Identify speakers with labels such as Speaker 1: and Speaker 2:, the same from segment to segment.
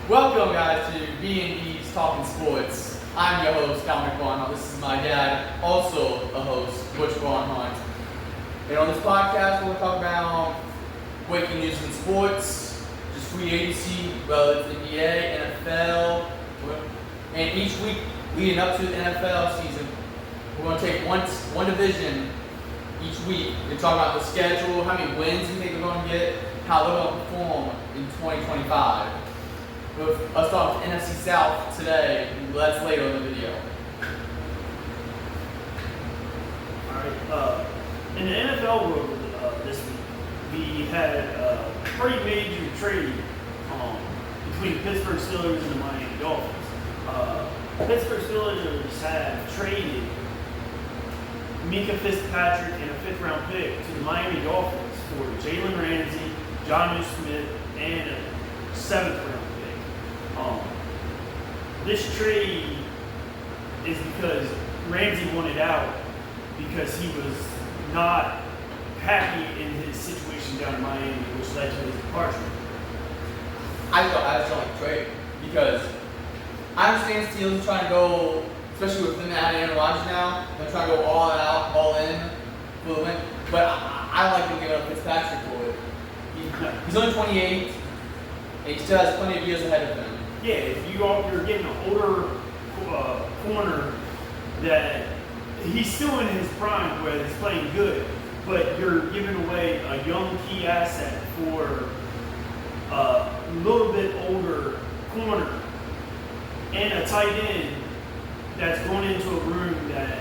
Speaker 1: Welcome, guys, to B&D Talking Sports. I'm your host, Dominic Barnhart. This is my dad, also a host, Butch Barnhart. And on this podcast, we're going to talk about breaking news in sports, just free agency, relative to NBA, NFL, and each week leading up to the NFL season, we're going to take one division each week and talk about the schedule, how many wins we think we're going to get, how they're going to perform in 2025. Let's start with NFC South today, and that's later in the video.
Speaker 2: Alright, in the NFL world this week, we had a pretty major trade between the Pittsburgh Steelers and the Miami Dolphins. Pittsburgh Steelers had traded Mika Fitzpatrick and a 5th-round pick to the Miami Dolphins for Jalen Ramsey, Jonnu Smith, and a 7th-round pick. This trade is because Ramsey wanted out because he was not happy in his situation down in Miami, which led to his departure.
Speaker 1: I just don't like the trade because I understand Steelers are trying to go, especially with them adding Aaron Rodgers now, they're trying to go all out, all in for the win. But I like them giving up Fitzpatrick for it. He's only 28, and he still has plenty of years ahead of him.
Speaker 2: Yeah, if you're getting an older corner that he's still in his prime where he's playing good, but you're giving away a young key asset for a little bit older corner and a tight end that's going into a room that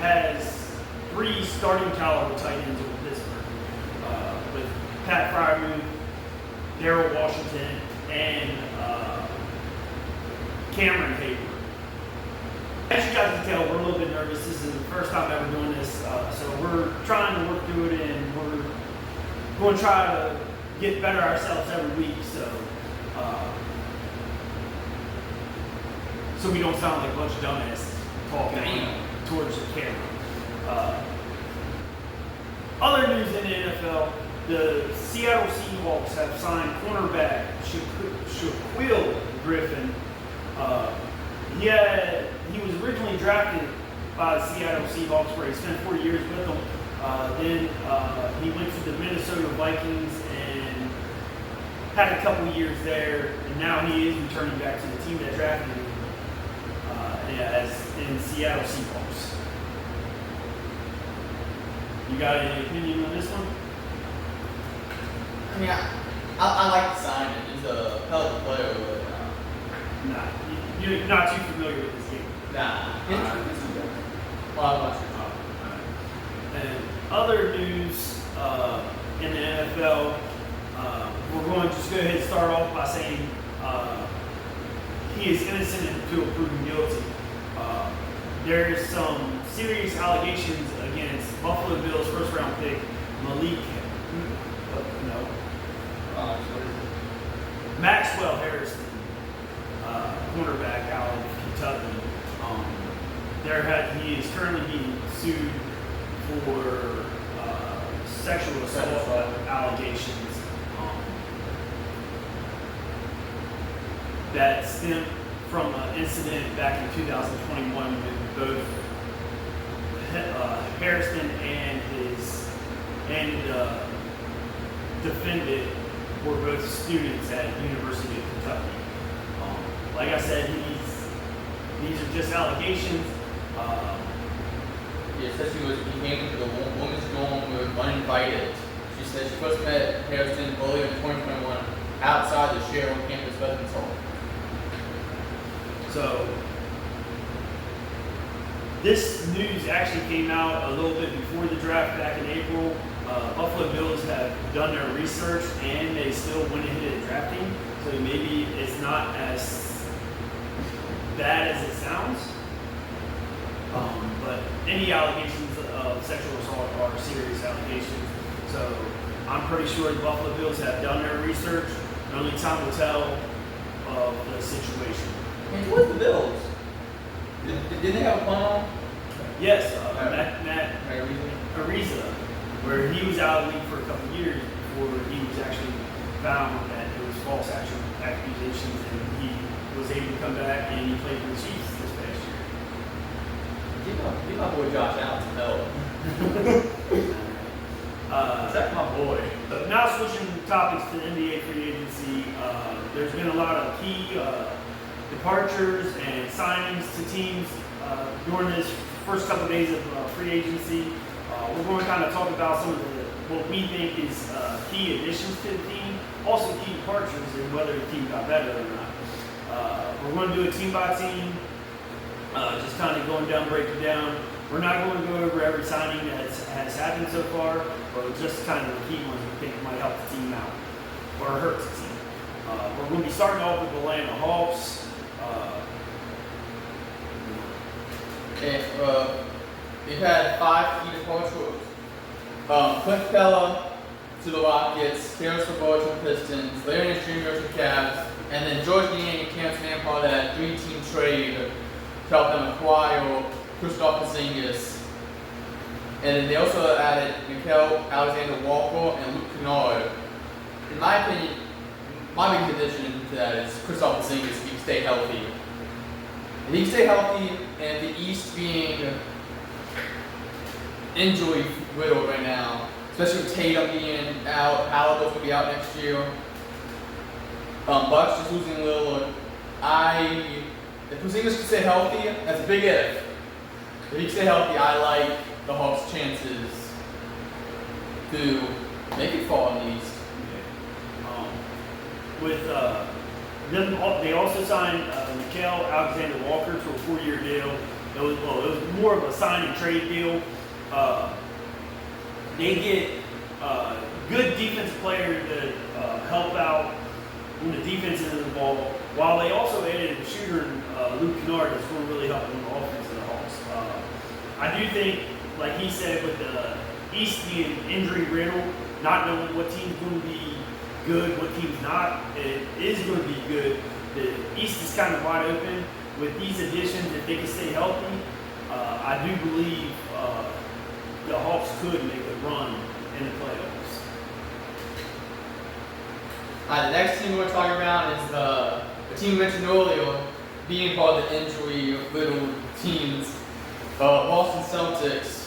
Speaker 2: has 3 starting caliber tight ends with Pittsburgh, with Pat Freiermuth, Darrell Washington, and Cameron Hayward. As you guys can tell, we're a little bit nervous. This is the first time ever doing this, so we're trying to work through it, and we're going to try to get better ourselves every week, so we don't sound like a bunch of dumbasses talking towards the camera. Other news in the NFL, the Seattle Seahawks have signed cornerback Shaquille Griffin. He was originally drafted by the Seattle Seahawks where he spent 4 years with them. Then he went to the Minnesota Vikings and had a couple years there, and now he is returning back to the team that drafted him as in Seattle Seahawks. You got any opinion on this one?
Speaker 1: I mean, I like the signing. He's a hell of a player, but
Speaker 2: Nah, you're not too familiar with this game.
Speaker 1: nah. Well, I'm not sure.
Speaker 2: And other news in the NFL, we're going to just go ahead and start off by saying he is innocent until proven guilty. There's some serious allegations against Buffalo Bills first-round pick Maxwell Harrison, cornerback out of Kentucky. He is currently being sued for sexual assault allegations that stemmed from an incident back in 2021 with both Harrison and the defendant were both students at University of Kentucky. Like I said, these are just allegations.
Speaker 1: Yeah, especially when he came to the women's dorm with uninvited. She said she first met Harrison earlier in 2021 outside the Share on campus residence hall.
Speaker 2: So this news actually came out a little bit before the draft back in April. Buffalo Bills have done their research and they still went ahead and drafting. So maybe it's not as bad as it sounds. But any allegations of sexual assault are serious allegations. So I'm pretty sure the Buffalo Bills have done their research. Only time will tell of the situation.
Speaker 1: And who was the Bills? Did they have a plan?
Speaker 2: Yes, Matt Ariza, where he was out of the league for a couple of years before he was actually found that it was false accusations, and he was able to come back and he played for the Chiefs this past year.
Speaker 1: Give my boy Josh Allen some help. That's my boy.
Speaker 2: But now switching topics to the NBA free agency, there's been a lot of key departures and signings to teams during this first couple days of free agency. We're going to kind of talk about some of what we think is key additions to the team, also key departures and whether the team got better or not. We're going to do a team by team, just kind of going down, breaking down. We're not going to go over every signing that has happened so far, but just kind of the key ones we think might help the team out or hurt the team. We're going to be starting off with the Atlanta Hawks.
Speaker 1: They've had 5 key departures. Clint Capella to the Rockets, Terrence Rozier to the Pistons, Larry Nance Jr. to the Cavs, and then George Niang and Cam Smith part of that 3-team trade to help them acquire Kristaps Porzingis. And then they also added Nickeil Alexander-Walker and Luke Kennard. In my opinion, my biggest addition to that is Kristaps Porzingis if he can stay healthy. If he can stay healthy, and the East being injury riddled right now, especially with Tatum being out, Halliburton's gonna be out next year. Bucks just losing Lillard. If Porzingis can stay healthy, that's a big if. If he can stay healthy, I like the Hawks' chances to make it far in the East.
Speaker 2: With them, they also signed Nickeil Alexander-Walker to a 4-year deal. It was more of a sign and trade deal. They get good defensive player to help out when the defense is involved, while they also added a shooter, Luke Kennard, that's going to really help in the offense of the Hawks. I do think, like he said, with the East being injury riddled, not knowing what team's going to be good, what team's not, it is going to be good. The East is kind of wide open. With these additions, if they can stay healthy, I do believe the Hawks could make a run in the playoffs.
Speaker 1: The next team we're talking about is the team mentioned earlier, being part of the injury-riddled teams, Boston Celtics.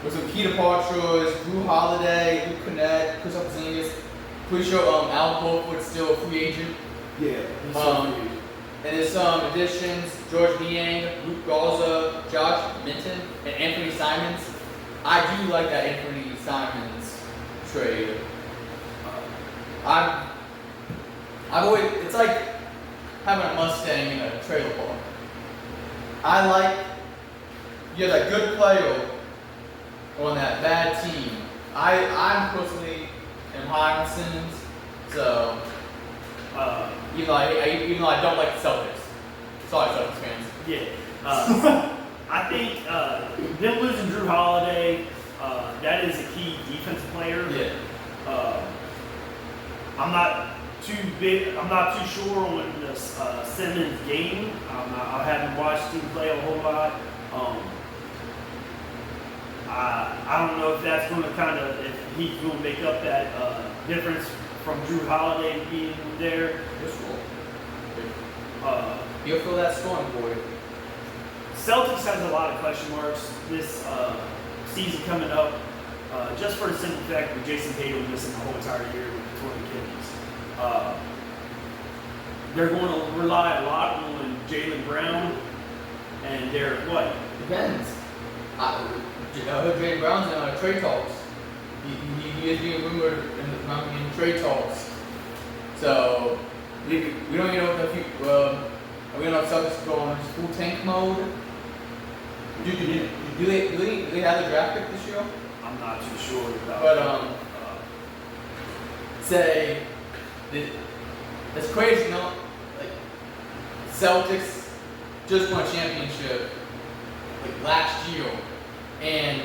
Speaker 1: With some key departures, Drew Holiday, Luke Kennard, Kristaps Porzingis. Pretty sure Al Horford's still a free agent.
Speaker 2: Yeah, he's still a free agent.
Speaker 1: And there's some additions: George Niang, Luke Garza, Josh Minton, and Anthony Simons. I do like that Anthony Simons trade. It's like having a Mustang in a trailer park. You have that good player on that bad team. I'm personally am high on Simmons, so even though I don't like the Celtics. Sorry, Celtics fans.
Speaker 2: Yeah. I think them losing Drew Holiday, that is a key defensive player.
Speaker 1: Yeah.
Speaker 2: I'm not too sure on the Simmons game. I haven't watched him play a whole lot. I don't know if that's going to if he's going to make up that difference from Drew Holiday being there.
Speaker 1: You'll feel that storm for you.
Speaker 2: Celtics has a lot of question marks this season coming up, just for the simple fact that Jason Tatum missing the whole entire year with the torn Achilles. They're going to rely a lot on Jaylen Brown and Derek White.
Speaker 1: Depends. I heard Jaylen Brown's in trade talks. He is being rumored in trade talks. So we don't even know if we don't know if Celtics go on full tank mode. Do they have the draft pick this year?
Speaker 2: I'm not too sure about
Speaker 1: that. But it's crazy, you know? Like Celtics just won a championship like last year, and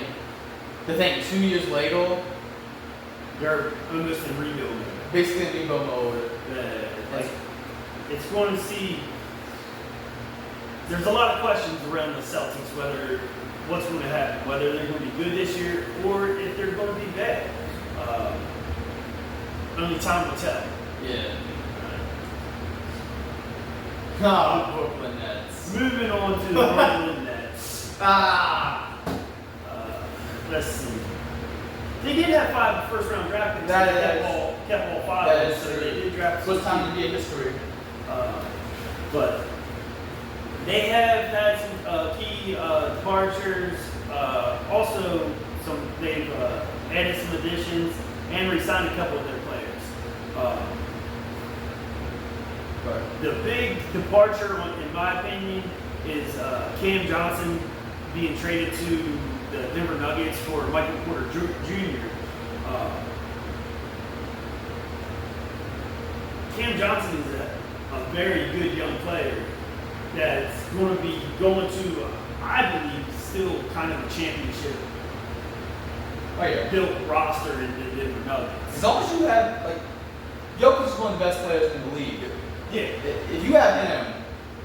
Speaker 1: to think 2 years later
Speaker 2: they're almost in rebuild mode.
Speaker 1: Basically in rebuild mode.
Speaker 2: It's going to see. There's a lot of questions around the Celtics, what's going to happen, whether they're going to be good this year or if they're going to be bad. Only time will tell.
Speaker 1: Yeah. Oh, Brooklyn Nets.
Speaker 2: Moving on to the Brooklyn Nets. Let's see. They did have 5 first-round draft picks. Kept all 5.
Speaker 1: That is
Speaker 2: so
Speaker 1: true.
Speaker 2: they did draft.
Speaker 1: What's time to be in history?
Speaker 2: But they have had some key departures. Also, they've added some additions and re-signed a couple of their players. The big departure, in my opinion, is Cam Johnson being traded to the Denver Nuggets for Michael Porter Jr. Cam Johnson is a very good young player that's going to be going to, I believe, still kind of a championship built roster in the Denver Nuggets.
Speaker 1: As long as you have, like, Jokic is one of the best players in the league.
Speaker 2: Yeah.
Speaker 1: If you have him.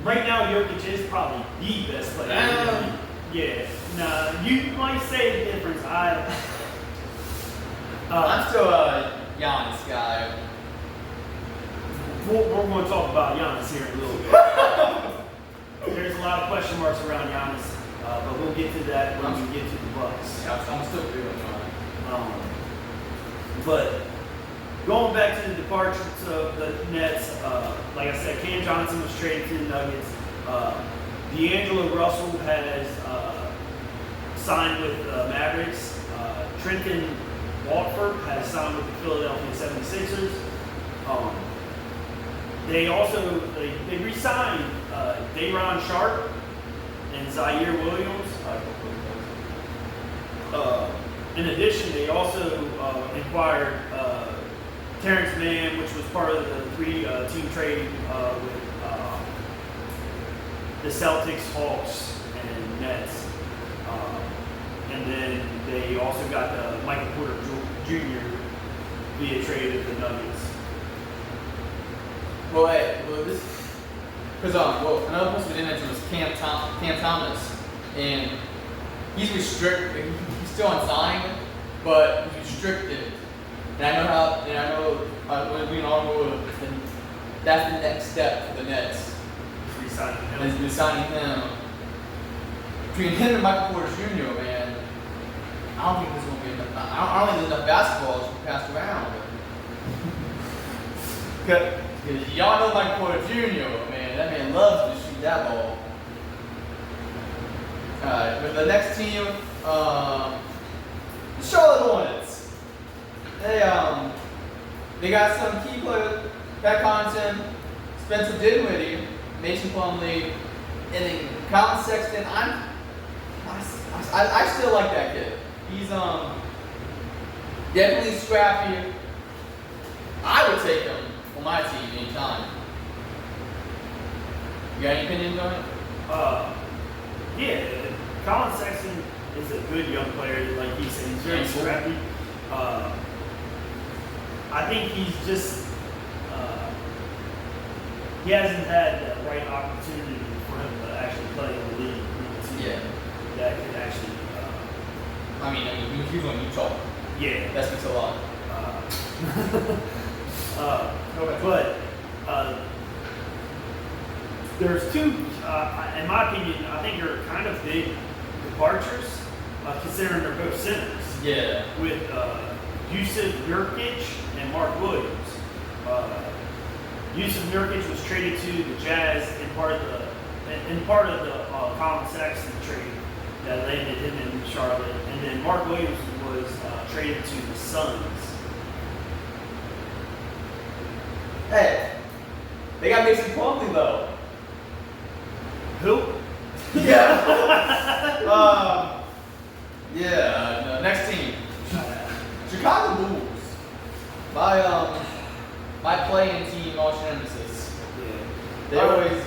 Speaker 2: Right now, Jokic is probably the best player in the league. Yeah. Nah, you might say the difference.
Speaker 1: I'm still a Giannis guy.
Speaker 2: We're going to talk about Giannis here in a little bit. There's a lot of question marks around Giannis, but we'll get to that when we get to the Bucks.
Speaker 1: Yeah, I'm still feeling fine.
Speaker 2: But going back to the departures of the Nets, like I said, Cam Johnson was traded to the Nuggets. D'Angelo Russell has signed with the Mavericks. Trenton Watford has signed with the Philadelphia 76ers. They also they re-signed Day'Ron Sharpe and Zaire Williams. In addition, they also acquired Terrence Mann, which was part of the 3-team trade with the Celtics, Hawks, and Nets. And then they also got Michael Porter Jr. via trade with the Nuggets.
Speaker 1: Well, this, because another person we didn't mention was Cam Thomas, and he's restricted. He's still unsigned, but he's restricted. And I know when we all know that's the next step for the Nets. Resigning him. Between him and Michael Porter Jr., man, I don't think there's going to be enough. I don't think there's enough basketballs to pass around. Because y'all know Michael Porter Jr., man, that man loves to shoot that ball. But the next team, the Charlotte Hornets. They got some key players, Pat Connaughton, Spencer Dinwiddie, Mason Plumlee, and then Colin Sexton. I still like that kid. He's definitely scrappy. I would take him on my team anytime. You got any opinions on it?
Speaker 2: Yeah, Colin Sexton is a good young player. Like he said, he's very scrappy. I think he's just he hasn't had the right opportunity for him to actually play in the league.
Speaker 1: Yeah.
Speaker 2: That could actually.
Speaker 1: I mean, he was on Utah.
Speaker 2: Yeah.
Speaker 1: That speaks a lot.
Speaker 2: But there's two, in my opinion, I think they're kind of big departures, considering they're both centers.
Speaker 1: Yeah.
Speaker 2: With Yusuf Nurkic and Mark Williams. Yusuf Nurkic was traded to the Jazz in part of the Colin Sexton trade that landed him in Charlotte, and then Mark Williams was traded to the Suns.
Speaker 1: Hey, they got Mason Plumlee though.
Speaker 2: Who?
Speaker 1: Yeah. Next team, Chicago Bulls. My playing team, March Nemesis.
Speaker 2: Yeah.
Speaker 1: They always.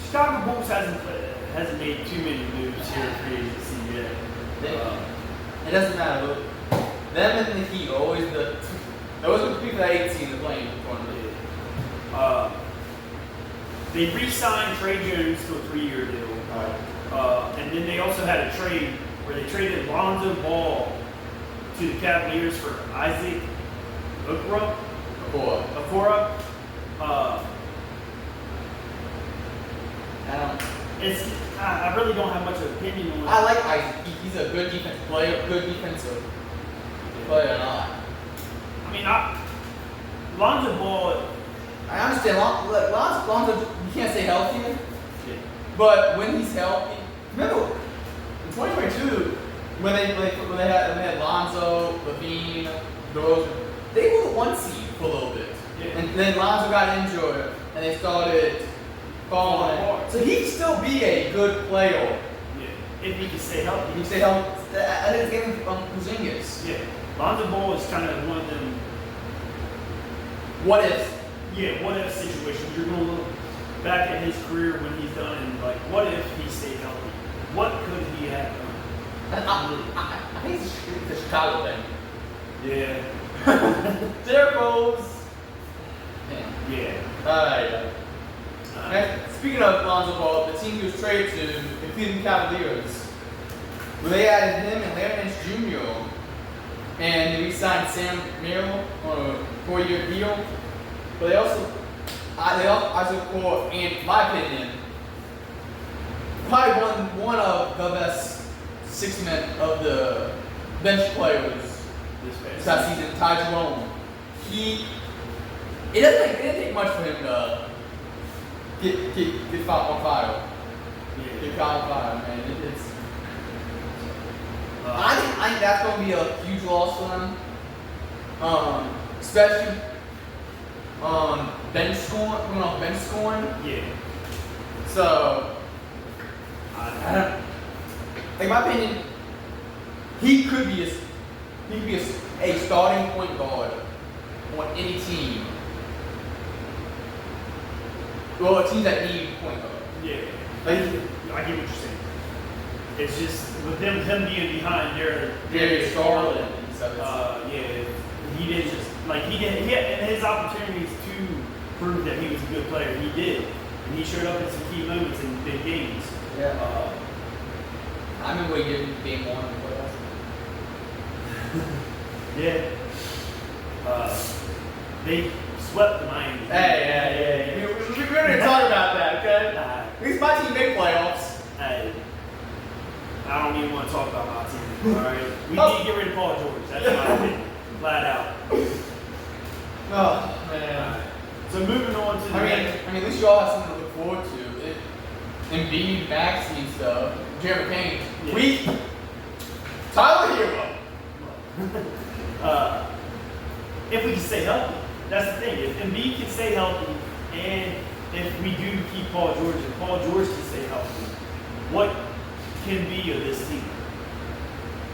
Speaker 2: Chicago Bulls hasn't made too many moves here in free agency yet.
Speaker 1: It doesn't matter. Look, them and the Heat always those are the people that 18 are playing in front of it.
Speaker 2: They re-signed Trey Jones to a 3-year deal. And then they also had a trade where they traded Lonzo Ball to the Cavaliers for Isaac Okoro. Okora. I really don't have much of an opinion on it.
Speaker 1: I like Isaac. He's a good defensive player, good defensive player.
Speaker 2: I mean, Lonzo Ball.
Speaker 1: I understand Lonzo. You can't say healthy,
Speaker 2: Yeah.
Speaker 1: but when he's healthy, remember in 2022 when they had Lonzo, Levine, DeRozan, they were the 1 seed for a little bit, and then Lonzo got injured, and they started falling. So he'd still be a good player.
Speaker 2: Yeah. If he can stay healthy.
Speaker 1: If he stay healthy. I think it's getting Porzingis.
Speaker 2: Yeah. Lonzo Ball is kind of one of them.
Speaker 1: What if?
Speaker 2: Yeah, what if situations. You're going to look back at his career when he's done and like, what if he stayed healthy? What could he have done?
Speaker 1: I think it's the Chicago thing.
Speaker 2: Yeah.
Speaker 1: There goes.
Speaker 2: Yeah.
Speaker 1: Alright. Speaking of Lonzo Ball, the team he was traded to, the Cleveland Cavaliers, well, they added him and Larry Nance Jr. and they re-signed Sam Merrill on a 4-year deal. But they also in my opinion, probably one of the best 6 men of the bench players this past season, Ty Jerome. It didn't take much for him to get fouled on fire.
Speaker 2: Yeah.
Speaker 1: Get fouled on fire, man. I think that's going to be a huge loss for them. Especially bench scoring.
Speaker 2: Yeah.
Speaker 1: So, I don't. In my opinion, he could be a starting point guard on any team. Well, a team that need point guard.
Speaker 2: Yeah.
Speaker 1: Like,
Speaker 2: I get what you're saying. It's just with him being behind
Speaker 1: Darius Garland and stuff.
Speaker 2: He didn't just he had his opportunities to prove that he was a good player. He did, and he showed up in some key moments in big games.
Speaker 1: Yeah. I remember we did game 1 of the playoffs.
Speaker 2: Yeah. They swept the Miami.
Speaker 1: Hey. We're going to talk about that, okay? At least my team made playoffs.
Speaker 2: Hey. I don't even want to talk about my team. All right. We need to get rid of Paul George. That's my opinion. Flat out.
Speaker 1: Oh man.
Speaker 2: So moving on to the next.
Speaker 1: I mean, at least you all have something to look forward to. Embiid, Maxey, and stuff. Jeremy Payne.
Speaker 2: Yeah.
Speaker 1: Tyler Hero.
Speaker 2: If we can stay healthy, that's the thing. If Embiid can stay healthy, and if we do keep Paul George, and Paul George can stay healthy, what can be of this team?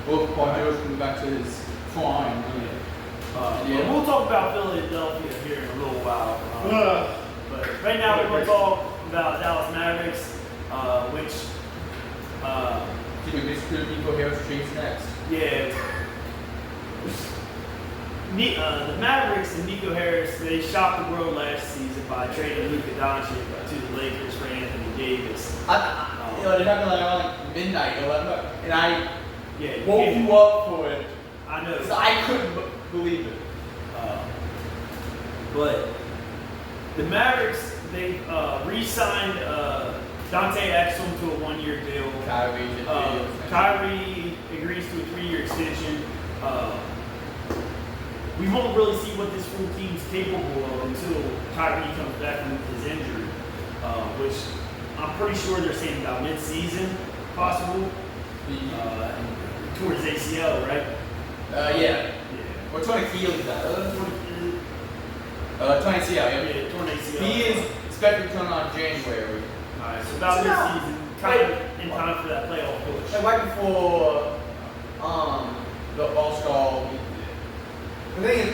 Speaker 1: Well, Paul George can go back to his prime.
Speaker 2: Yeah. We'll talk about Philadelphia here in a little while. But right now we're going to talk about Dallas Mavericks, which
Speaker 1: Nico Harris trades next.
Speaker 2: yeah. The Mavericks and Nico Harris, they shocked the world last season by trading Luka Doncic to the Lakers for Anthony Davis.
Speaker 1: It happened like midnight, 11, and I
Speaker 2: Yeah,
Speaker 1: woke you up for it.
Speaker 2: I know.
Speaker 1: So I couldn't believe it.
Speaker 2: But the Mavericks, they re-signed Dante Exum to a 1-year deal. Kyrie agrees to a 3-year extension. We won't really see what this full team's capable of until Kyrie comes back from his injury, which I'm pretty sure they're saying about mid-season, possible. Towards ACL, right?
Speaker 1: Yeah. Or torn Achilles, torn ACL, yeah.
Speaker 2: Torn ACL.
Speaker 1: He is expected to turn on January.
Speaker 2: Alright, so about mid-season, kind of in time for that playoff push.
Speaker 1: And right before the All-Star week. The thing is,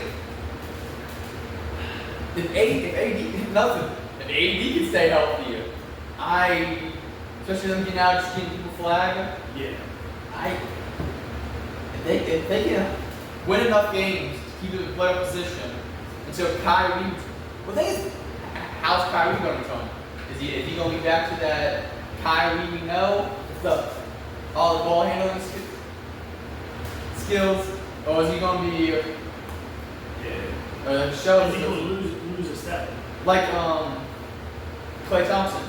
Speaker 1: if AD can stay healthy, especially them getting out, just getting people flagged.
Speaker 2: Yeah.
Speaker 1: If they can win enough games to keep it in playoff position until Kyrie. Well, the thing is, how's Kyrie going to come? Is he going to be back to that Kyrie we know? All the ball handling skills? Or is he going to be Shows
Speaker 2: He's going to lose a step.
Speaker 1: like Klay Thompson.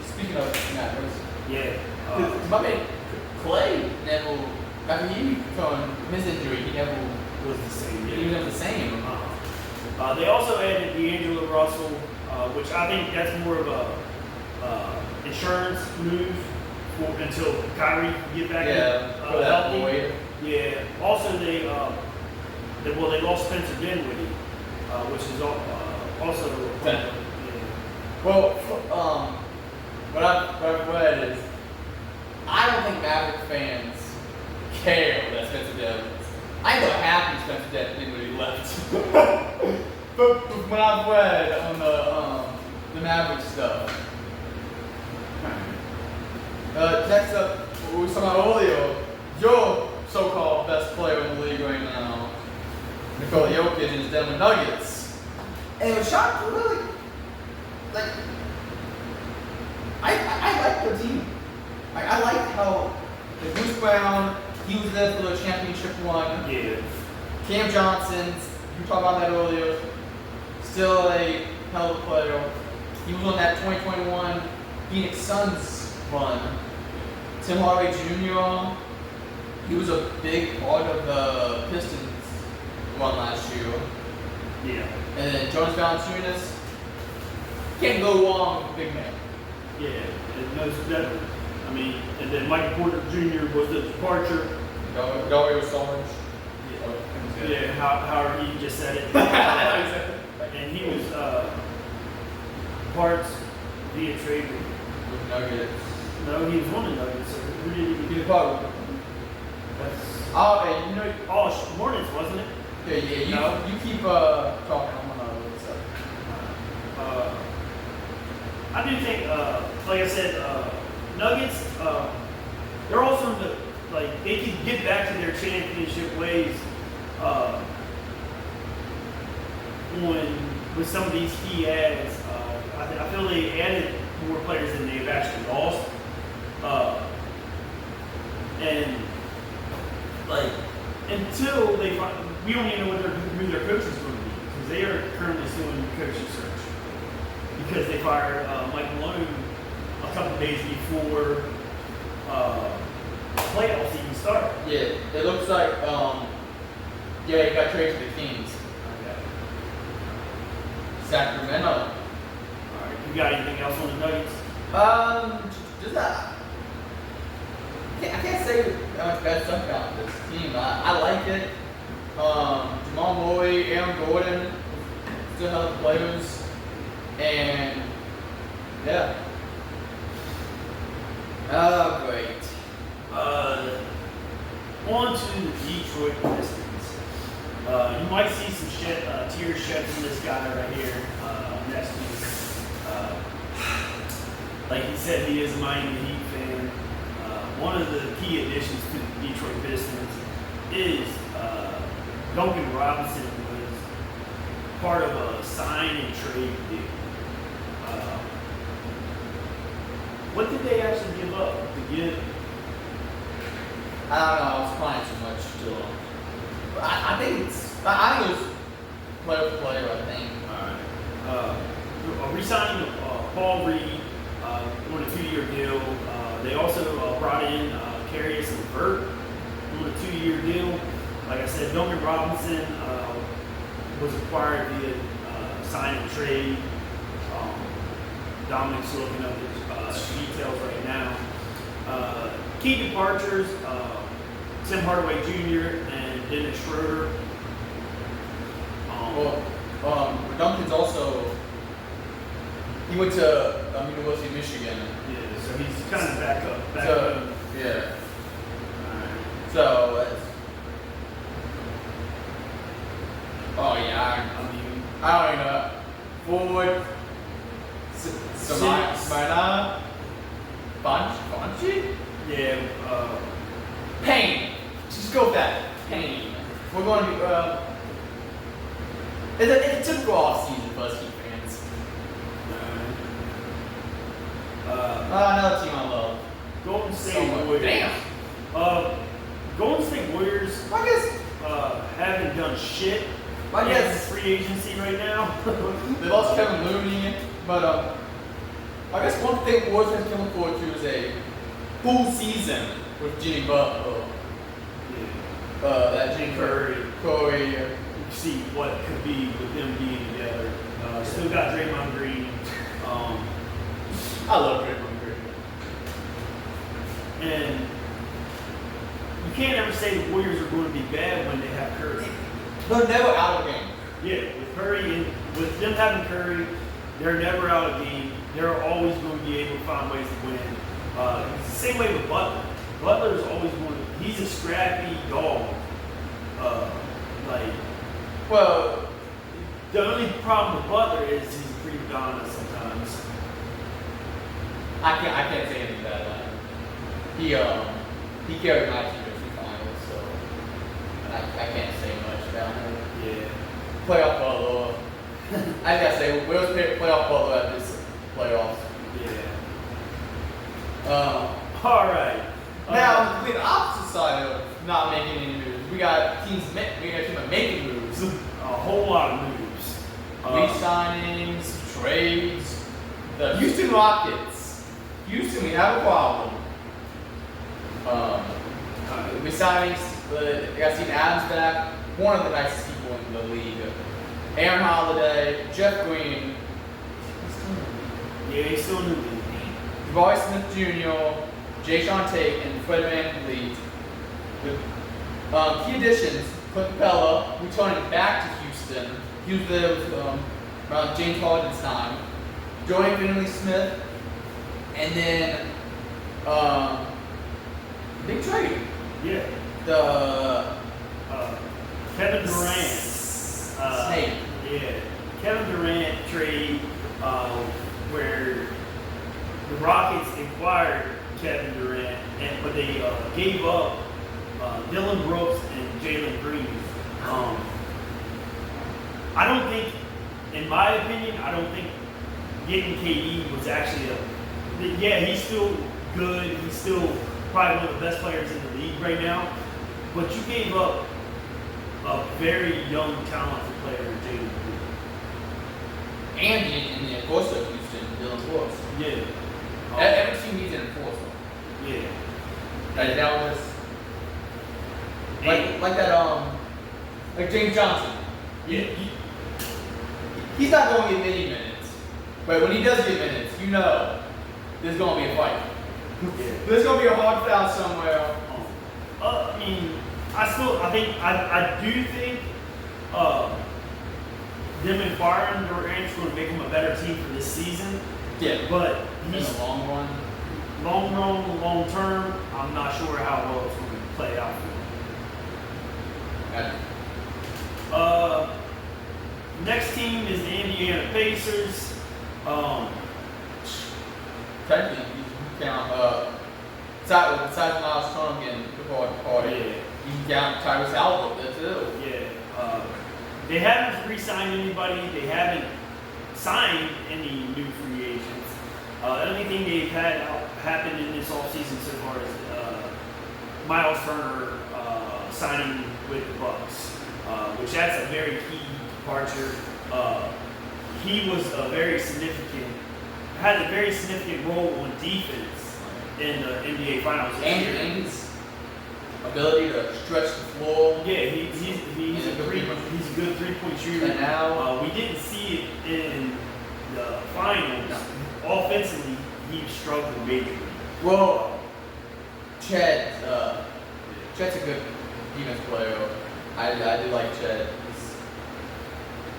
Speaker 1: Speaking of Mavericks,
Speaker 2: Yeah.
Speaker 1: my man Klay never. After he from his injury, he never
Speaker 2: Was the same.
Speaker 1: he was never the same.
Speaker 2: They also added D'Angelo Russell, which I think that's more of a insurance move until Kyrie can get back
Speaker 1: For that
Speaker 2: healthy.
Speaker 1: Boyd.
Speaker 2: Yeah. Also, they lost Spencer Dinwiddie, which is also
Speaker 1: Okay.
Speaker 2: yeah.
Speaker 1: Well, what I've read is I don't think Maverick fans care that Spencer Dinwiddie. I know happy Spencer Dinwiddie left. but when I've read on the Maverick stuff, next up, what we were talking about earlier, your so-called best player in the league right now, Nikola Jokic and his Denver Nuggets. And it was shocked, really. Like, I like the team. Like, I like how Bruce Brown, he was there for the championship one.
Speaker 2: Yeah.
Speaker 1: Cam Johnson's, you talked about that earlier, still a hell of a player. He was on that 2021 Phoenix Suns run. Tim Hardaway Jr., he was a big part of the Pistons run last year.
Speaker 2: Yeah.
Speaker 1: And then Jonas Valanciunas, can't go wrong with big man.
Speaker 2: Yeah. It knows better. I mean, and then Michael Porter Jr. was the departure.
Speaker 1: Dario Saric.
Speaker 2: Yeah, however you just said it. And he was parts via trade.
Speaker 1: With Nuggets.
Speaker 2: No, he was one of the Nuggets. So who did he
Speaker 1: He
Speaker 2: get?
Speaker 1: was part of
Speaker 2: That's
Speaker 1: and you know,
Speaker 2: Hornets, wasn't it?
Speaker 1: yeah,
Speaker 2: No.
Speaker 1: you keep talking. I'm gonna look this up.
Speaker 2: I do think, like I said, Nuggets. They're also in the they can get back to their championship ways. With some of these key adds, I feel they added more players than they've actually lost. And until they find, we don't even know who their coach is going to be because they are currently still in the coaching search because they fired Mike Malone a couple days before playoffs even started.
Speaker 1: Yeah, it looks like he got traded to the Kings. Sacramento.
Speaker 2: All right, you got anything else on the Nuggets?
Speaker 1: Just that. I can't say that much bad stuff about this team. I like it. Jamal Murray, Aaron Gordon, still have players, and yeah. Oh, great.
Speaker 2: On to the Detroit Pistons. You might see some tears shed from this guy right here next week. Like he said, he is a Miami Heat fan. One of the key additions to the Detroit Pistons is Duncan Robinson was part of a sign and trade deal. What did they actually give up to get?
Speaker 1: I don't know. I was crying too much still. I think it was player for player. I think.
Speaker 2: Re-signing Paul Reed on a 2-year deal. They also brought in Carius LeVert on a 2-year deal. Like I said, Duncan Robinson was acquired via sign and trade. Dominic's looking up his details right now. Key departures: Tim Hardaway Jr. and Dennis Schroeder.
Speaker 1: Duncan's also. He went to University of Michigan.
Speaker 2: Yeah, so he's kind of back up.
Speaker 1: Yeah.
Speaker 2: Alright.
Speaker 1: So. Oh yeah. I don't even know. Forward. Smyrna. Bonchi?
Speaker 2: Yeah.
Speaker 1: Payne. Just go with that. Payne. We're going to be. It's a typical off season for us Heat fans. Another team I love.
Speaker 2: Golden State
Speaker 1: So much.
Speaker 2: Warriors.
Speaker 1: Damn.
Speaker 2: Golden State Warriors
Speaker 1: I guess.
Speaker 2: haven't done shit
Speaker 1: I guess
Speaker 2: free agency right now.
Speaker 1: they lost Kevin Looney, but I guess one thing Warriors fans can look forward to is a full season with Jimmy Butler. That Jimmy Curry.
Speaker 2: See what could be with them being together. Still got Draymond Green.
Speaker 1: I love Draymond Green.
Speaker 2: And you can't ever say the Warriors are going to be bad when they have Curry.
Speaker 1: They're never out of game.
Speaker 2: Yeah, with Curry and with them having Curry, they're never out of game. They're always going to be able to find ways to win. It's the same way with Butler. Butler's always he's a scrappy dog.
Speaker 1: Well,
Speaker 2: the only problem with Butler is he's a prima donna sometimes.
Speaker 1: I can't say anything bad about him. He carried my team to the finals, so I can't say much about him.
Speaker 2: Yeah.
Speaker 1: Playoff Butler. I gotta say, where's playoff Butler at this playoffs?
Speaker 2: Yeah. All right.
Speaker 1: Now, on the complete opposite side of not making any moves, we got a team making moves.
Speaker 2: A whole lot of moves.
Speaker 1: Re-signings, trades. The Houston Rockets. Houston, we have a problem. Re-signings, we got Steven Adams back. One of the nicest people in the league. Aaron Holiday, Jeff Green.
Speaker 2: Yeah, he's still in the league.
Speaker 1: Jabari Smith Jr., Jay Sean Tate, and Fred VanVleet. Key additions: Clint Capella returning back to Houston. He was there with around James Harden's time. Dorian Finney-Smith, and then big trade.
Speaker 2: Yeah.
Speaker 1: The
Speaker 2: Kevin Durant.
Speaker 1: Snake.
Speaker 2: Yeah. Kevin Durant trade where the Rockets acquired Kevin Durant, but they gave up Dylan Brooks and Jalen Green. I don't think, in my opinion, getting KD was actually he's still good. He's still probably one of the best players in the league right now. But you gave up a very young, talented player, Jalen Green.
Speaker 1: And in the enforcer of Houston, Dylan Brooks.
Speaker 2: Yeah.
Speaker 1: Every team needs an enforcer.
Speaker 2: Yeah.
Speaker 1: Like Dallas. Like that like James Johnson.
Speaker 2: Yeah.
Speaker 1: He's not going to get many minutes. But when he does get minutes, you know there's going to be a fight.
Speaker 2: Yeah.
Speaker 1: There's going to be a hard foul somewhere.
Speaker 2: I mean, I do think them acquiring Durant's going to make him a better team for this season.
Speaker 1: Yeah.
Speaker 2: But
Speaker 1: In the long run.
Speaker 2: Long term, I'm not sure how well it's going to play out for him. Next team is the Indiana Pacers.
Speaker 1: Technically, you count besides Miles Turner getting the party.
Speaker 2: Yeah.
Speaker 1: You can count Tyrese Haliburton there too.
Speaker 2: Yeah. They haven't re-signed anybody. They haven't signed any new free agents. The only thing they've had happen in this offseason so far is Miles Turner signing with the Bucks, which that's a very key departure. He was had a very significant role on defense in the NBA Finals this year.
Speaker 1: And his ability to stretch the floor.
Speaker 2: Yeah, he's a good three-point shooter.
Speaker 1: And now
Speaker 2: we didn't see it in the finals.
Speaker 1: No.
Speaker 2: Offensively, he struggled majorly.
Speaker 1: Well, Chet's a good defense player. I do like Chet.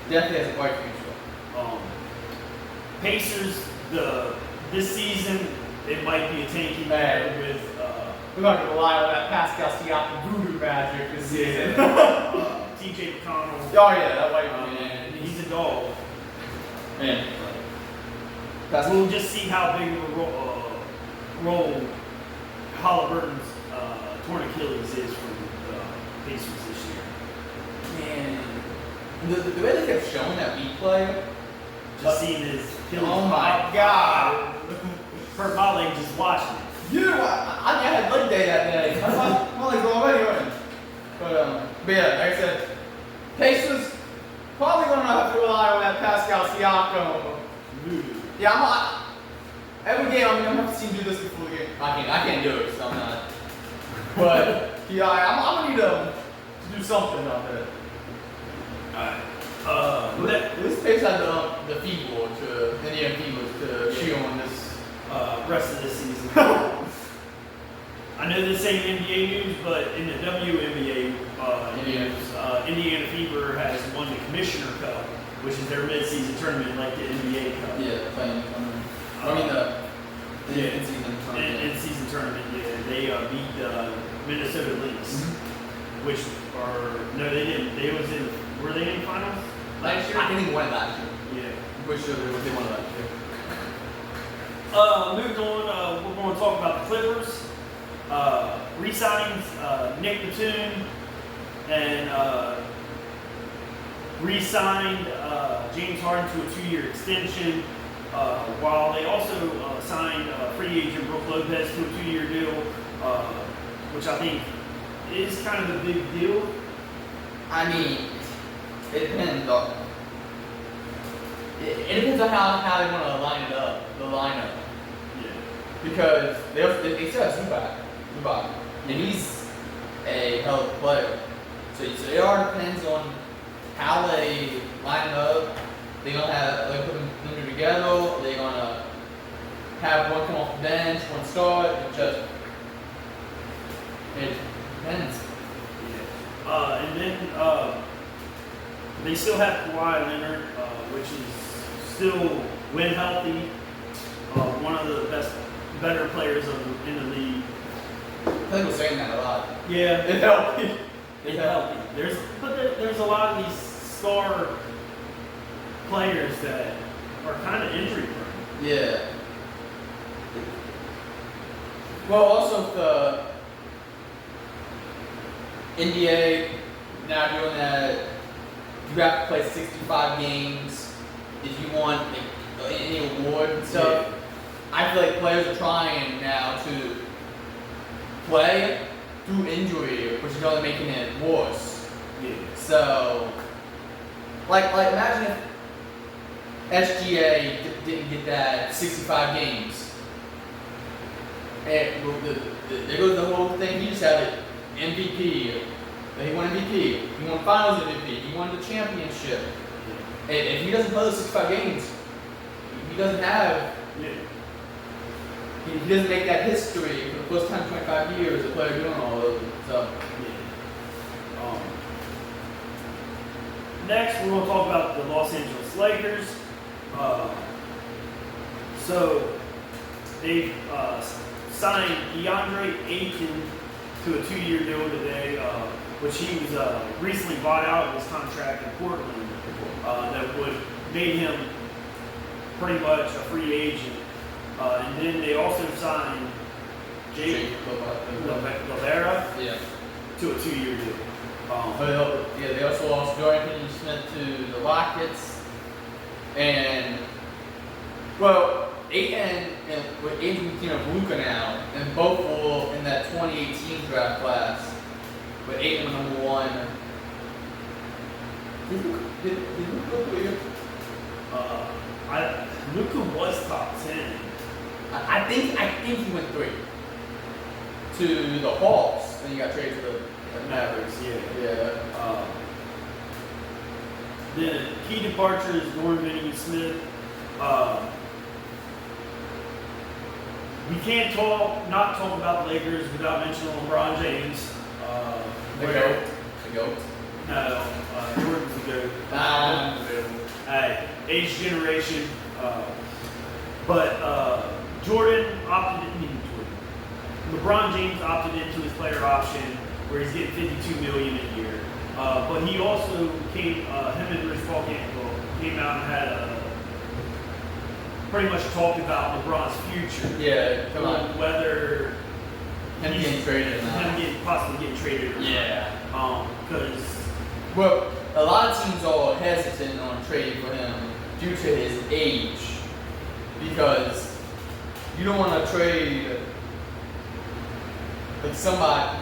Speaker 1: He definitely has a bright future.
Speaker 2: Pacers, this season, it might be a tanking matter with.
Speaker 1: We're not gonna rely on that Pascal Siakam voodoo magic this season.
Speaker 2: TJ McConnell.
Speaker 1: Oh yeah, that might be.
Speaker 2: He's a dog.
Speaker 1: Man.
Speaker 2: We'll just see how big of a role Halliburton's torn Achilles is for the Pacers this year.
Speaker 1: Man, the way they kept showing that beat play,
Speaker 2: Just seeing his Achilles.
Speaker 1: oh my god.
Speaker 2: Hurt my leg just watching it.
Speaker 1: I had leg day that day. My leg's already hurting. But yeah, like I said, Pacers, probably gonna have to rely on that Pascal Siakam. Yeah, every game I'm gonna have to see him do this before the game. I can't do it, so I'm not. But yeah, I'm gonna need to do something out there.
Speaker 2: Alright.
Speaker 1: This takes out the people to Indiana Fever to cheer on this
Speaker 2: rest of this season. I know this ain't NBA news, but in the WNBA news, Indiana Fever has won the Commissioner Cup, which is their mid-season tournament, like the NBA Cup.
Speaker 1: Yeah, playing. In-season tournament.
Speaker 2: In-season tournament, yeah. They beat the Minnesota Lynx, which they didn't. Were they in finals last year?
Speaker 1: I think they won it last year.
Speaker 2: Yeah.
Speaker 1: I'm pretty sure they won it last year.
Speaker 2: Moving on, we're going to talk about the Clippers. Re-signings Nick Batum and re-signed James Harden to a 2-year extension, while they also signed free agent Brook Lopez to a 2-year deal, which I think is kind of a big deal.
Speaker 1: I mean, it depends on. It depends on how they want to line it up, the lineup.
Speaker 2: Yeah.
Speaker 1: Because they still have Zubac, and he's a hell of a player. So it all depends on how they line it up. They're gonna have put them together. They're gonna have one come off the bench, one start. It depends.
Speaker 2: Yeah. And then they still have Kawhi Leonard, which is still, when healthy, one of the better players in the league.
Speaker 1: I think we're saying that a lot.
Speaker 2: Yeah,
Speaker 1: It's healthy.
Speaker 2: it's healthy. There's a lot of these star players that are kind of injury prone.
Speaker 1: Yeah. Well, also the NBA now doing that, you have to play 65 games if you want any award and stuff.
Speaker 2: Yeah.
Speaker 1: I feel like players are trying now to play through injury, which is only making it worse.
Speaker 2: Yeah.
Speaker 1: So, like imagine if SGA didn't get that 65 games. And there goes the whole thing. He just had it MVP. He won MVP. He won Finals MVP. He won the championship. And if he doesn't play those 65 games, he doesn't have.
Speaker 2: Yeah.
Speaker 1: He doesn't make that history for the first time in 25 years. A player doing all of it. So.
Speaker 2: Yeah. Next, we're going to talk about the Los Angeles Lakers. So they've signed DeAndre Ayton to a 2-year deal today, which he was recently bought out of his contract in Portland. That would made him pretty much a free agent. And then they also signed Jake Lavera to a 2-year deal.
Speaker 1: They also lost Dorian Finney-Smith to the Rockets, and Ayton with Adrian Luka now, and both were in that 2018 draft class. But Ayton number 1. Did Luka go here?
Speaker 2: Luka was top 10.
Speaker 1: I think he went 3 to the Hawks, and he got traded to the Mavericks. Yeah.
Speaker 2: Then key departure is Dorian Finney-Smith. We can't not talk about the Lakers without mentioning LeBron James.
Speaker 1: The GOAT.
Speaker 2: No, Jordan's the GOAT. Hey, age generation. But LeBron James opted into his player option where he's getting $52 million a year. But he also him and Rich Paul came out and had pretty much talked about LeBron's future.
Speaker 1: Yeah, come on.
Speaker 2: Whether
Speaker 1: him getting traded or not.
Speaker 2: Possibly getting traded or not.
Speaker 1: Yeah.
Speaker 2: Because
Speaker 1: a lot of teams are hesitant on trading for him due to his age. Because you don't want to trade like somebody.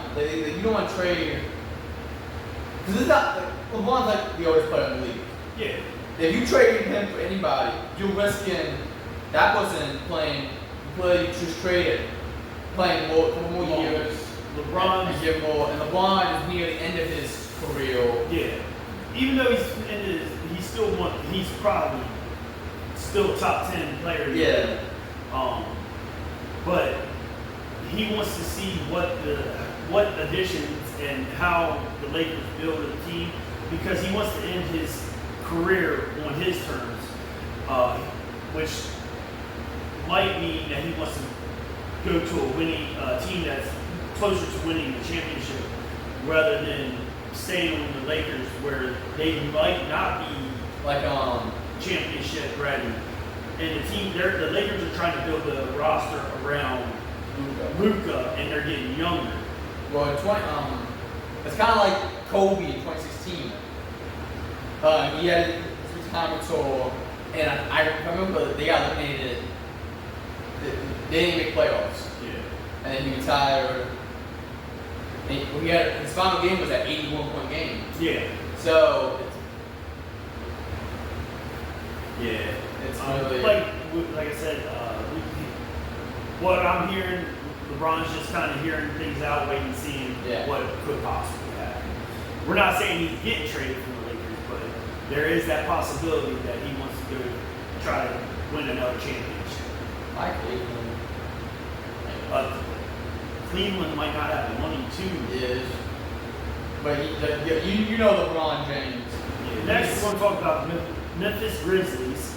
Speaker 1: You don't want to trade because it's not LeBron's like the oldest player in the league.
Speaker 2: Yeah.
Speaker 1: If you trade him for anybody, you're risking that person playing. You just traded, playing a couple more years.
Speaker 2: LeBron
Speaker 1: and give more. And LeBron is near the end of his career.
Speaker 2: Yeah. Even though he's probably still top 10 player.
Speaker 1: Yeah.
Speaker 2: But he wants to see what additions and how the Lakers build a team, because he wants to end his career on his terms, which might mean that he wants to go to a winning team that's closer to winning the championship rather than staying on the Lakers, where they might not be
Speaker 1: like
Speaker 2: championship ready. And the Lakers are trying to build a roster around Luka, and they're getting younger.
Speaker 1: Well, it's kind of like Kobe in 2016. He had his retirement tour, and I remember they got eliminated. They didn't make playoffs.
Speaker 2: Yeah.
Speaker 1: And then he retired. And his final game was that 81-point game.
Speaker 2: Yeah.
Speaker 1: So
Speaker 2: it's
Speaker 1: really
Speaker 2: like I said. What I'm hearing, LeBron's just kind of hearing things out, waiting and seeing what could possibly happen. We're not saying he's getting traded from the Lakers, but there is that possibility that he wants to go try to win another championship.
Speaker 1: like Cleveland.
Speaker 2: Cleveland might not have the money to.
Speaker 1: Is. But you know LeBron James.
Speaker 2: Yeah, next, we're going to talk about Memphis Grizzlies.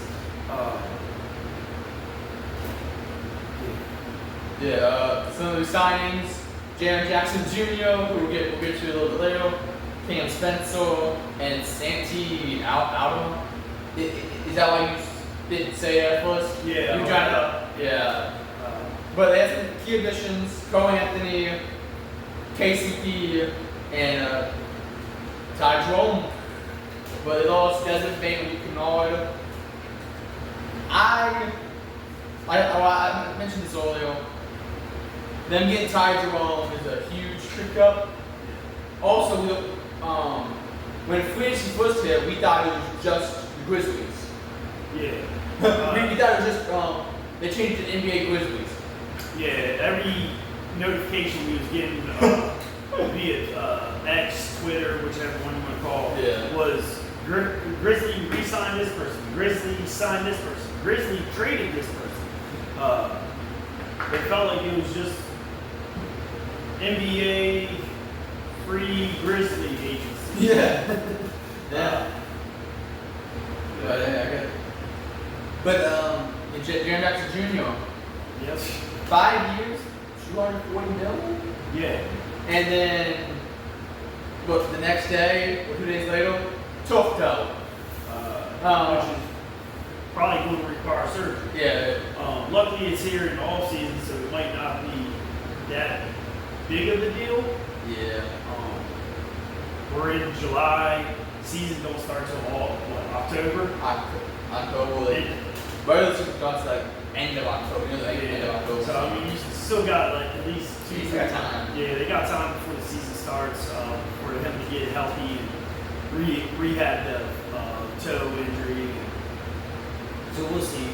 Speaker 1: Some of the signings: Jaren Jackson Jr., who we'll get to a little bit later, Cam Spencer, and Santi Aldo. Is that why you didn't say that first?
Speaker 2: Yeah.
Speaker 1: You tried to. Yeah. But they had some key additions: Cole Anthony, KCP, and Ty Jerome. But they lost Desmond Bain and Kennard. I mentioned this earlier. Them getting Ty Jerome is a huge trick up. Also, when free agency first hit, we thought it was just the Grizzlies.
Speaker 2: Yeah.
Speaker 1: We thought it was just they changed it to NBA Grizzlies.
Speaker 2: Yeah, every notification we was getting via X, Twitter, whichever one you want to call, was Grizzly re-signed this person, Grizzly signed this person, Grizzly traded this person. It felt like it was just NBA free Grizzly agency.
Speaker 1: Yeah. But Jaren Jackson Jr.
Speaker 2: Yes.
Speaker 1: 5 years, $240 million.
Speaker 2: Yeah.
Speaker 1: And then, look, the next day or 2 days later, tough toe.
Speaker 2: Which is probably going to require surgery.
Speaker 1: Yeah.
Speaker 2: Luckily, it's here in the off season, so it might not be that big of a deal.
Speaker 1: Yeah.
Speaker 2: We're in July. Season don't start till October.
Speaker 1: October. Regular season starts like end of October. End of October.
Speaker 2: So I mean, you still got like at least 2
Speaker 1: He's got time.
Speaker 2: Yeah, they got time before the season starts for him to get healthy and rehab the toe injury. So we'll see.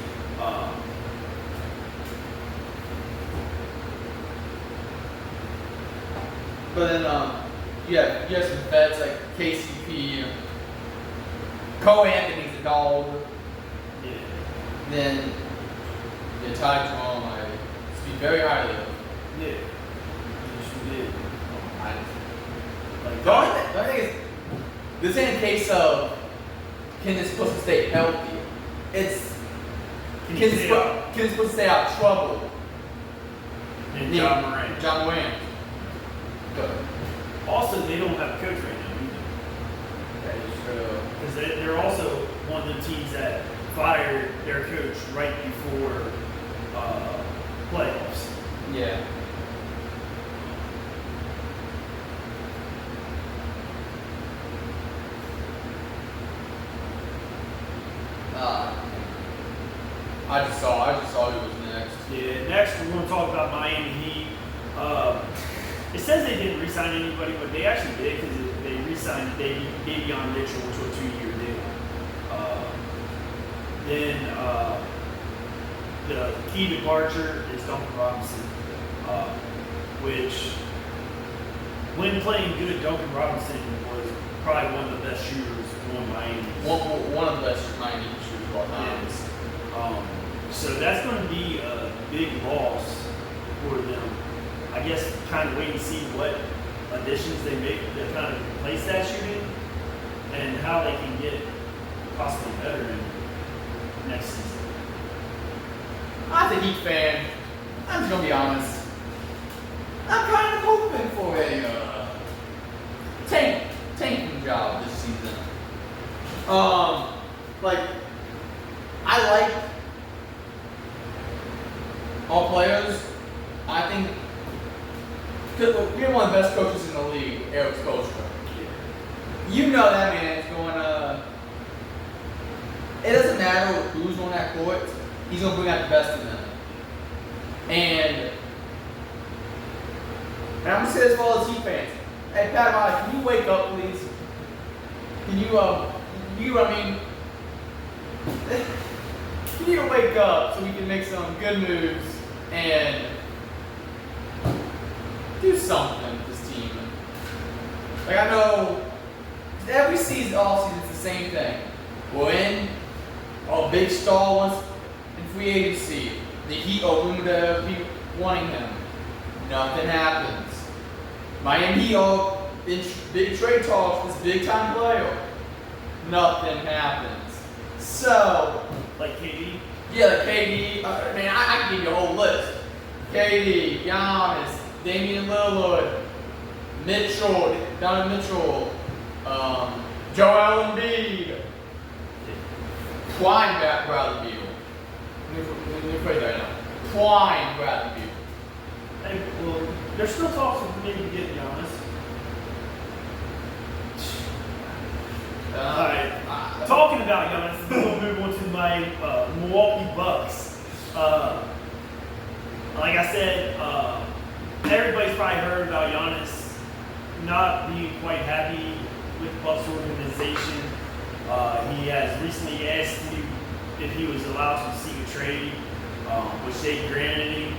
Speaker 1: But then, you have some vets like KCP, Cole Anthony's a dog.
Speaker 2: Yeah.
Speaker 1: Then, Ty Jerome, I speak very highly of.
Speaker 2: Yeah. Yes, we did.
Speaker 1: The only thing is, this ain't a case of can this person stay healthy. It's can this person stay out of trouble.
Speaker 2: And John Morant.
Speaker 1: John Morant. Good.
Speaker 2: Also, they don't have a coach right now either.
Speaker 1: That is true.
Speaker 2: Because they're also one of the teams that fired their coach right before playoffs.
Speaker 1: Yeah. I just saw who was next.
Speaker 2: Yeah, next we're going to talk about Miami Heat. It says they didn't re-sign anybody, but they actually did because they re-signed Davion Mitchell to a 2-year deal. Then the key departure is Duncan Robinson, which when playing good, Duncan Robinson was probably one of the best shooters on Miami.
Speaker 1: One of the best Miami shooters of all time.
Speaker 2: So that's going to be a big loss for them. I guess kind of wait and see what additions they make to kind of replace that shooting and how they can get possibly better in next season.
Speaker 1: I'm a Heat fan. I'm just gonna be honest. I'm kind of hoping for a tanking job this season. Like I like all players. I think we're one of the best coaches in the league, Eric Spoelstra. You know that man is going to. It doesn't matter who's on that court. He's going to bring out the best in them. And I'm going to say this for all the Heat fans. Hey, Pat, can you wake up, please? Can you, I mean, you need to wake up so we can make some good moves and do something with this team. Like, I know every season, all season, it's the same thing. We're in a big star once in free agency. The Heat are rumored to be wanting him. Nothing happens. Miami Heat are in big trade talks with this big time player. Nothing happens. So,
Speaker 2: like KD?
Speaker 1: Yeah, like KD. I can give you a whole list. KD, Giannis, Damian Lillard, Donovan Mitchell, Joel Embiid, Prime Bradley Beal. Let me phrase that right now. Prime Bradley Beal.
Speaker 2: Hey, well, there's still talks of maybe getting Giannis. Alright. Talking about Giannis, we'll move on to my Milwaukee Bucks. Like I said, everybody's probably heard about Giannis not being quite happy with the Bucks organization. He has recently asked if he was allowed to seek a trade, which they granted him.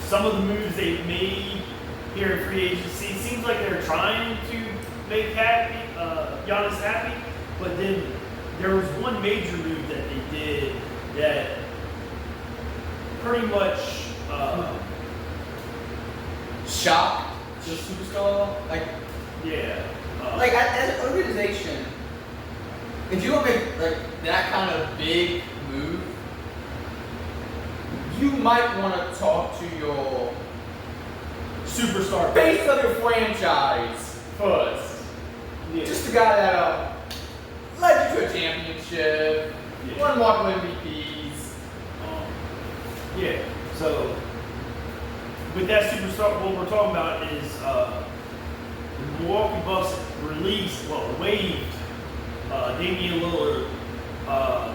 Speaker 2: Some of the moves they've made here in free agency seems like they're trying to make Giannis happy, but then there was one major move that they did that pretty much
Speaker 1: shocked the superstar. Like as an organization, if you want to make like that kind of big move, you might want to talk to your superstar face of your franchise first. Yeah. Just the guy that led you to a championship, won multiple MVPs.
Speaker 2: So with that superstar, what we're talking about is the Milwaukee Bucks waived Damian Lillard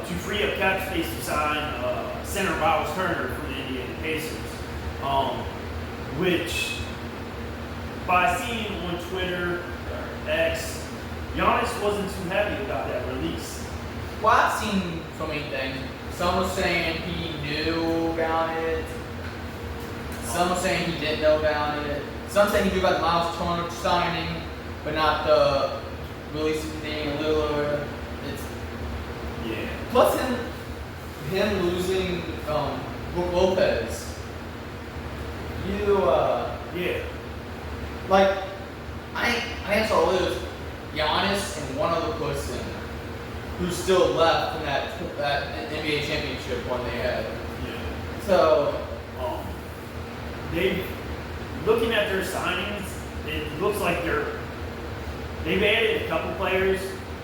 Speaker 2: to free up cap space to sign center Miles Turner from the Indiana Pacers, which by seeing on Twitter or X, Giannis wasn't too happy about that release.
Speaker 1: Well, I've seen so many things. Some were saying he knew about it. Some were saying he didn't know about it. Some saying he knew about the Miles Turner signing, but not the releasing Damian Lillard. Plus him losing Brook Lopez. Like I think all it is Giannis and one other person who's still left from that NBA championship one they had. So
Speaker 2: looking at their signings, it looks like they've added a couple players,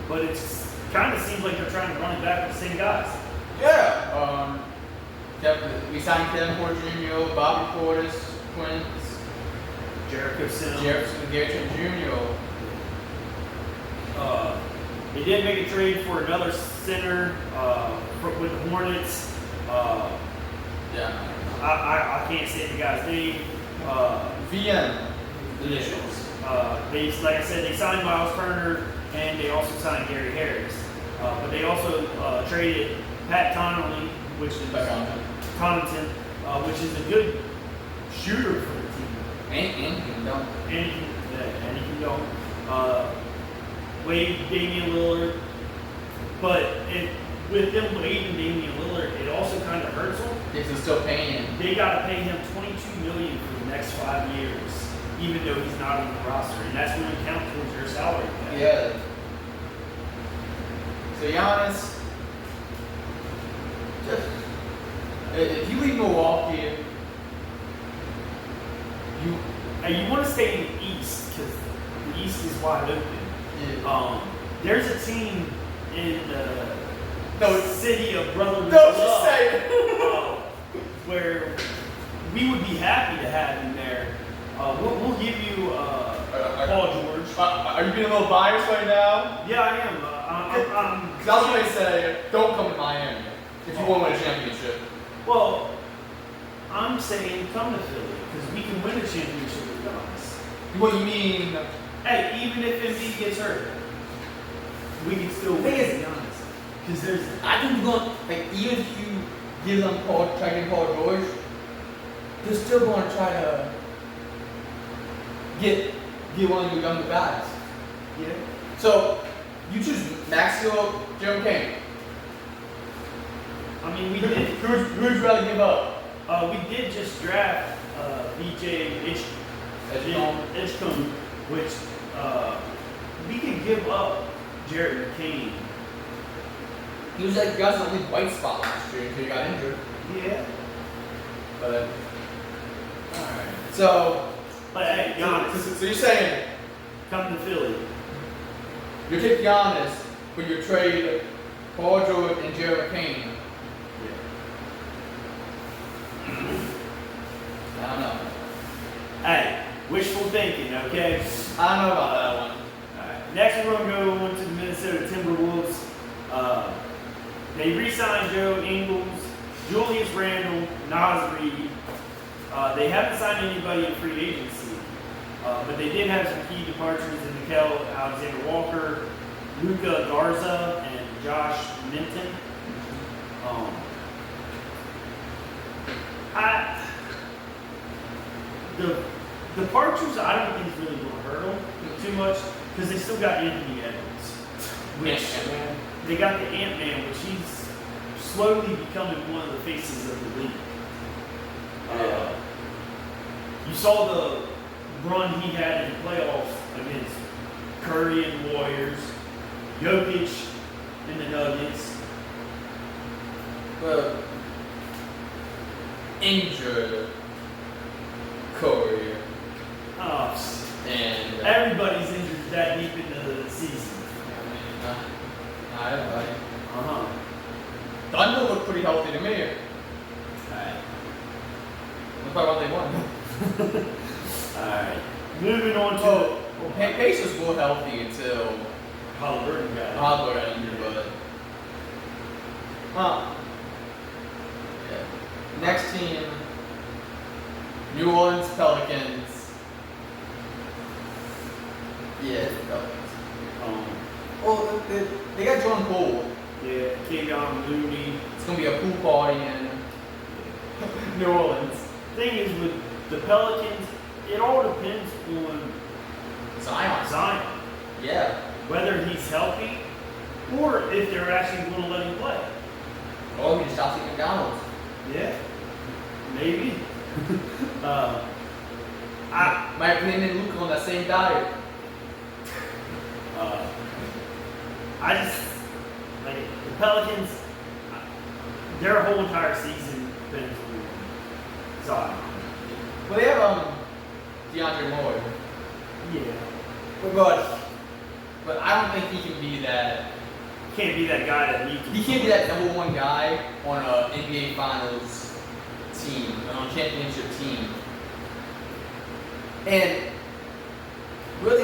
Speaker 2: but it's kind of seems like they're trying to run it back with the same guys.
Speaker 1: Yeah. We signed Kevin Porter Jr., Bobby Portis, Quince,
Speaker 2: Jericho Sims,
Speaker 1: Garrett Jr.
Speaker 2: They did make a trade for another center with the Hornets. I can't say the guy's name.
Speaker 1: VM initials.
Speaker 2: Like I said, they signed Miles Turner and they also signed Gary Harris. But they also traded Pat Connaughton, which is Connaughton, which is a good shooter for the team.
Speaker 1: And he can dunk.
Speaker 2: And he can dunk. Wade Damian Lillard. But with them waiving Damian Lillard, it also kind of hurts them.
Speaker 1: Because they're still paying him.
Speaker 2: They got to pay him $22 million for the next 5 years, even though he's not on the roster, and that's going to count towards your salary cap.
Speaker 1: Yeah. So Giannis, just if you leave Milwaukee,
Speaker 2: you want to stay in the East because the East is wide open.
Speaker 1: Yeah.
Speaker 2: There's a team in the city of brotherly
Speaker 1: Don't
Speaker 2: love,
Speaker 1: just say it.
Speaker 2: where we would be happy to have him there. We'll give you Paul George.
Speaker 1: Are you being a little biased right now?
Speaker 2: Yeah, I am.
Speaker 1: Because I was going to say, don't come to Miami if you want to win a championship.
Speaker 2: Well, I'm saying come to Philly because we can win a championship with Giannis.
Speaker 1: What you mean?
Speaker 2: Hey, even if Embiid gets hurt, we can still win.
Speaker 1: The thing is,
Speaker 2: with Giannis. Because
Speaker 1: I think you're going like even if you give them try to get Paul George, they're still going to try to get one of your younger guys. You know? So you choose Maxey or Jeremy Kane.
Speaker 2: I mean, we did.
Speaker 1: Who would you rather give up?
Speaker 2: We did just draft BJ Edgecombe, which we can give up Jared McCain.
Speaker 1: He was like Gus' only white spot last year until he got injured.
Speaker 2: Yeah.
Speaker 1: But alright. So
Speaker 2: But hey, Giannis,
Speaker 1: so you're saying
Speaker 2: come to Philly.
Speaker 1: you take Giannis, but you trade Paul George and Jared McCain. I don't know.
Speaker 2: Hey, wishful thinking, okay?
Speaker 1: I don't know about that one.
Speaker 2: Alright. Next, we're going to go on to the Minnesota Timberwolves. They re-signed Joe Ingles, Julius Randle, Naz Reid. They haven't signed anybody in free agency, but they did have some key departures in Nickeil Alexander-Walker, Luka Garza, and Josh Minton. The departures, I don't think is really going to hurt them too much because they still got Anthony Edwards. Which they got the Ant-Man, which he's slowly becoming one of the faces of the league. You saw the run he had in the playoffs against Curry and the Warriors, Jokic and the Nuggets.
Speaker 1: Well, injured Curry and
Speaker 2: Everybody's injured that deep into the season.
Speaker 1: Not everybody.
Speaker 2: Uh-huh.
Speaker 1: Thunder looked pretty healthy to me.
Speaker 2: Alright.
Speaker 1: That's probably what they won.
Speaker 2: Alright. Moving on to
Speaker 1: Pacers were healthy until
Speaker 2: Halliburton got
Speaker 1: Hardware got injured, but yeah. Next team, New Orleans Pelicans. Yeah, the Pelicans. Well, they got Jordan Poole.
Speaker 2: Yeah, Keegan Looney.
Speaker 1: It's gonna be a pool party in New Orleans.
Speaker 2: Thing is with the Pelicans, it all depends on
Speaker 1: Zion. Yeah.
Speaker 2: Whether he's healthy or if they're actually going to let him play.
Speaker 1: Or we just stop eating McDonald's.
Speaker 2: Yeah. Maybe.
Speaker 1: Might put him and Luke on that same diet.
Speaker 2: I just like the Pelicans. Their whole entire season depends on Zion.
Speaker 1: Well, they have DeAndre Moore.
Speaker 2: Yeah.
Speaker 1: But I don't think he can be that.
Speaker 2: Can't be that guy that needs.
Speaker 1: He can't be that number one guy on an NBA Finals team, on a championship team. And real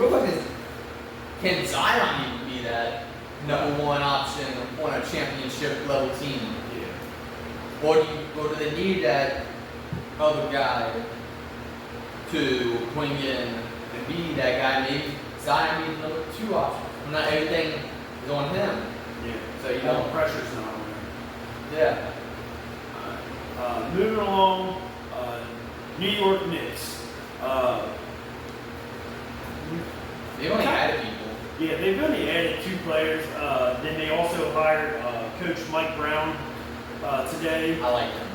Speaker 1: question is, can Zion even be that number one option on a championship level team?
Speaker 2: Yeah.
Speaker 1: Or do they need that other guy to bring in and be that guy, maybe Zion being the number 2 option. Not everything is on him.
Speaker 2: Yeah.
Speaker 1: So you
Speaker 2: All
Speaker 1: know.
Speaker 2: the pressure's not on him.
Speaker 1: Yeah.
Speaker 2: Moving along, New York Knicks.
Speaker 1: They only added people.
Speaker 2: Yeah, they've only added 2 players. Then they also hired Coach Mike Brown today.
Speaker 1: I like him.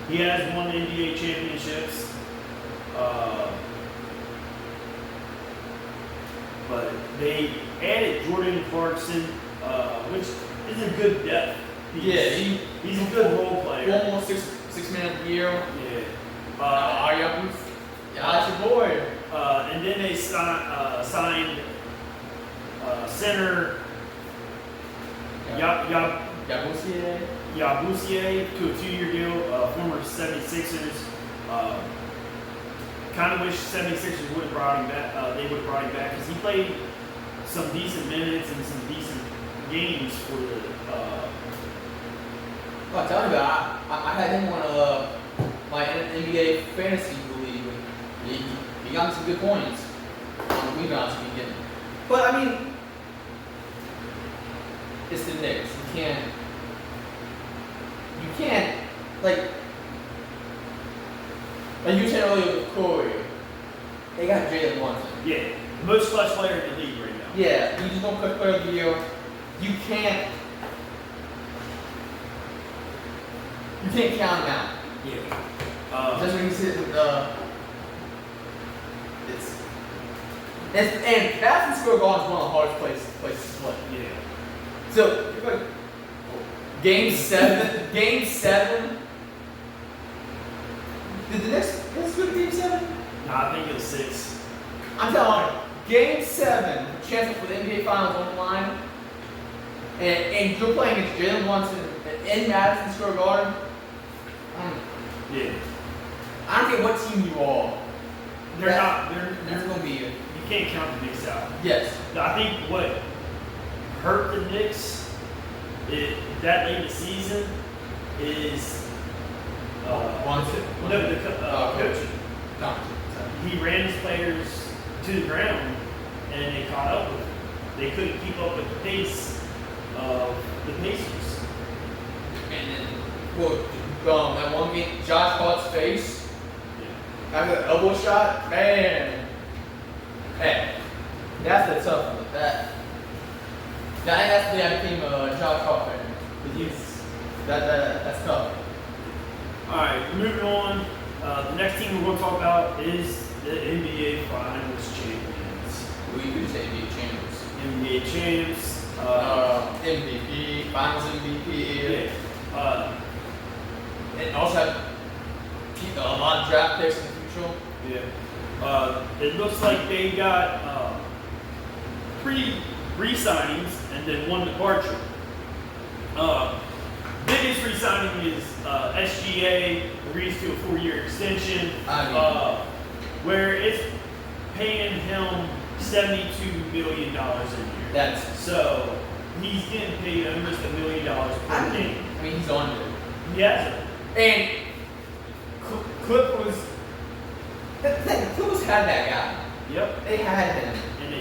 Speaker 2: He has won NBA championships. But they added Jordan Clarkson, which is a good depth piece.
Speaker 1: Yeah,
Speaker 2: he's a good role player.
Speaker 1: One more six man of the year.
Speaker 2: Yeah.
Speaker 1: Ariabus. Yeah, that's your boy.
Speaker 2: And then they signed center Yabusele to a 2-year deal, former 76ers. Kind of wish 76ers would have brought him back. They would have brought him back because he played some decent minutes and some decent games for the.
Speaker 1: I'm telling you, I had him on my NBA fantasy league. He got some good points on rebounds he getting. But I mean, it's the Knicks. You can't like you said earlier with Corey. They got Jalen Brunson.
Speaker 2: Yeah, most clutch player in the league right now.
Speaker 1: Yeah, you just don't clutch player of the year. You can't count him out.
Speaker 2: Yeah.
Speaker 1: Just when you sit with and Madison Square Garden is one of the hardest places to play.
Speaker 2: Yeah.
Speaker 1: So Game 7. Did the Knicks go to Game 7?
Speaker 2: No, I think it was 6.
Speaker 1: I'm telling you, Game 7, chance for the NBA Finals on the line, and you're playing against Jalen Brunson in Madison Square Garden.
Speaker 2: Yeah.
Speaker 1: I don't care what team you are.
Speaker 2: They're
Speaker 1: going to be.
Speaker 2: You can't count the Knicks out.
Speaker 1: Yes.
Speaker 2: I think what hurt the Knicks that late in the season is
Speaker 1: Brunson.
Speaker 2: coaching.
Speaker 1: No.
Speaker 2: He ran his players to the ground, and they caught up with him. They couldn't keep up with the pace of the Pacers.
Speaker 1: And then, that one game, Josh Hart's face, after the elbow shot, man. Hey, that's the tough one. That's the I became a Josh Hart fan. Because that's tough.
Speaker 2: Alright, moving on. The next team we're going to talk about is the NBA Finals champions.
Speaker 1: We could say NBA champions.
Speaker 2: NBA champs.
Speaker 1: MVP, Finals MVP.
Speaker 2: Yeah.
Speaker 1: And also have a lot of draft picks in the future.
Speaker 2: Yeah. It looks like they got 3 re-signings and then 1 departure. Biggest re-signing is SGA agrees to a 4-year extension, where it's paying him $72 million a year. So he's getting paid almost $1 million per game.
Speaker 1: I mean, he's on it.
Speaker 2: Yes.
Speaker 1: And Clippers had that guy.
Speaker 2: Yep.
Speaker 1: They had him.
Speaker 2: And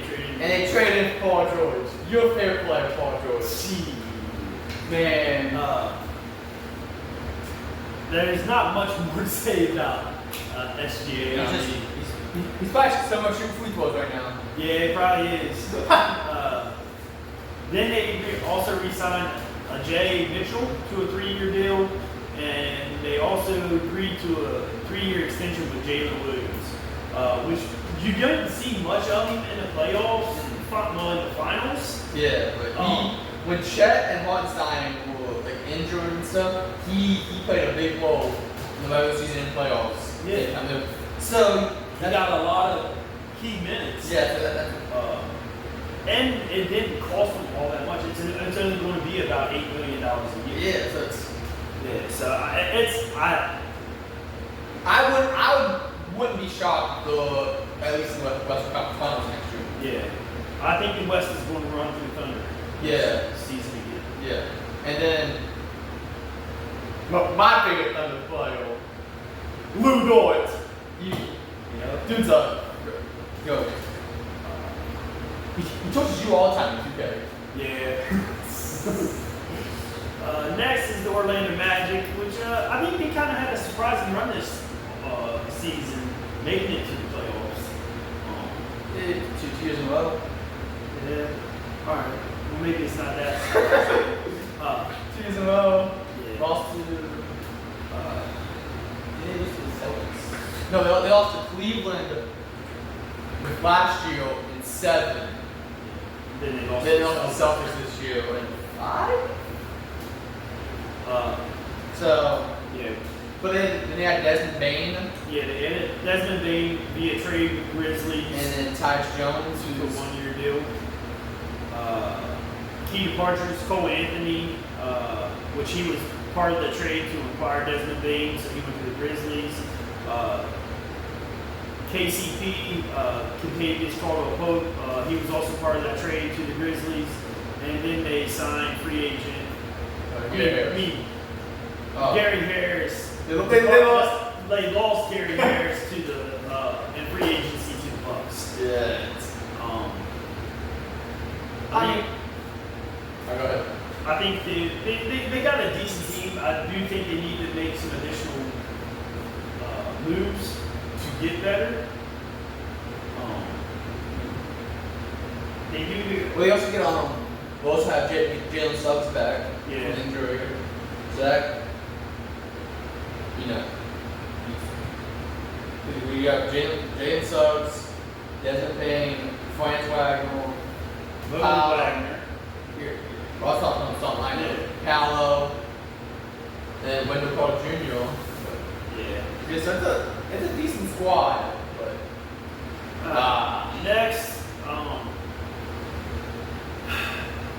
Speaker 2: they traded him.
Speaker 1: Paul George. Your favorite player, Paul George. Man.
Speaker 2: There's not much more to say about SGA.
Speaker 1: He's probably so much shooting free throws right now.
Speaker 2: Yeah, it probably is. Then they also re-signed Jay Mitchell to a 3-year deal, and they also agreed to a 3-year extension with Jalen Williams, which you didn't see much of him in the playoffs, in the finals.
Speaker 1: Yeah, but when Chet and Hartenstein were injured and stuff, he played a big role in the regular season and playoffs.
Speaker 2: Yeah.
Speaker 1: So
Speaker 2: he got a lot of key minutes.
Speaker 1: Yeah.
Speaker 2: And it didn't cost them all that much. It's only going to be about $8 million a year.
Speaker 1: Yeah, I wouldn't be shocked at least in the Western Conference Finals next year.
Speaker 2: Yeah, I think the West is going to run through Thunder.
Speaker 1: Yeah,
Speaker 2: Season again.
Speaker 1: Yeah, and then my favorite Thunder player, Lou Dort. Dude's a Go. He touches you all the time in 2K.
Speaker 2: Yeah. Next is the Orlando Magic, which I think they kind of had a surprising run this season, making it to the playoffs.
Speaker 1: 2 years in a row.
Speaker 2: Yeah. All right. Well, maybe it's not that.
Speaker 1: 2 years in a row.
Speaker 2: Yeah.
Speaker 1: Lost to. They lost to the Celtics. No, they lost to Cleveland last year in 7.
Speaker 2: Then they lost
Speaker 1: They
Speaker 2: to
Speaker 1: lost to the Celtics this year in 5. So.
Speaker 2: Yeah.
Speaker 1: But then they had Desmond Bain.
Speaker 2: Yeah, they added Desmond Bain via trade with Grizzlies.
Speaker 1: And then Tyus Jones,
Speaker 2: to
Speaker 1: who's
Speaker 2: a 1-year deal. Key departures, Cole Anthony, which he was part of the trade to acquire Desmond Bain, so he went to the Grizzlies. KCP, Contavious Caldwell-Pope, he was also part of that trade to the Grizzlies. And then they signed free agent Gary Harris. They lost Gary Harris to the in free agency to the Bucks.
Speaker 1: Yeah.
Speaker 2: I mean,
Speaker 1: go ahead.
Speaker 2: I think they got a decent team. I do think they need to make some additional moves to get better. They do.
Speaker 1: Well, they also get we also have Jalen Suggs back
Speaker 2: Yeah.
Speaker 1: from injury. Zach, you know, we got Jalen Suggs, Desmond Bain, Franz Wagner,
Speaker 2: Wagner.
Speaker 1: Well, something like that. Paolo, and Wendell Carter Jr.
Speaker 2: Yeah.
Speaker 1: So it's a decent squad, but
Speaker 2: Next,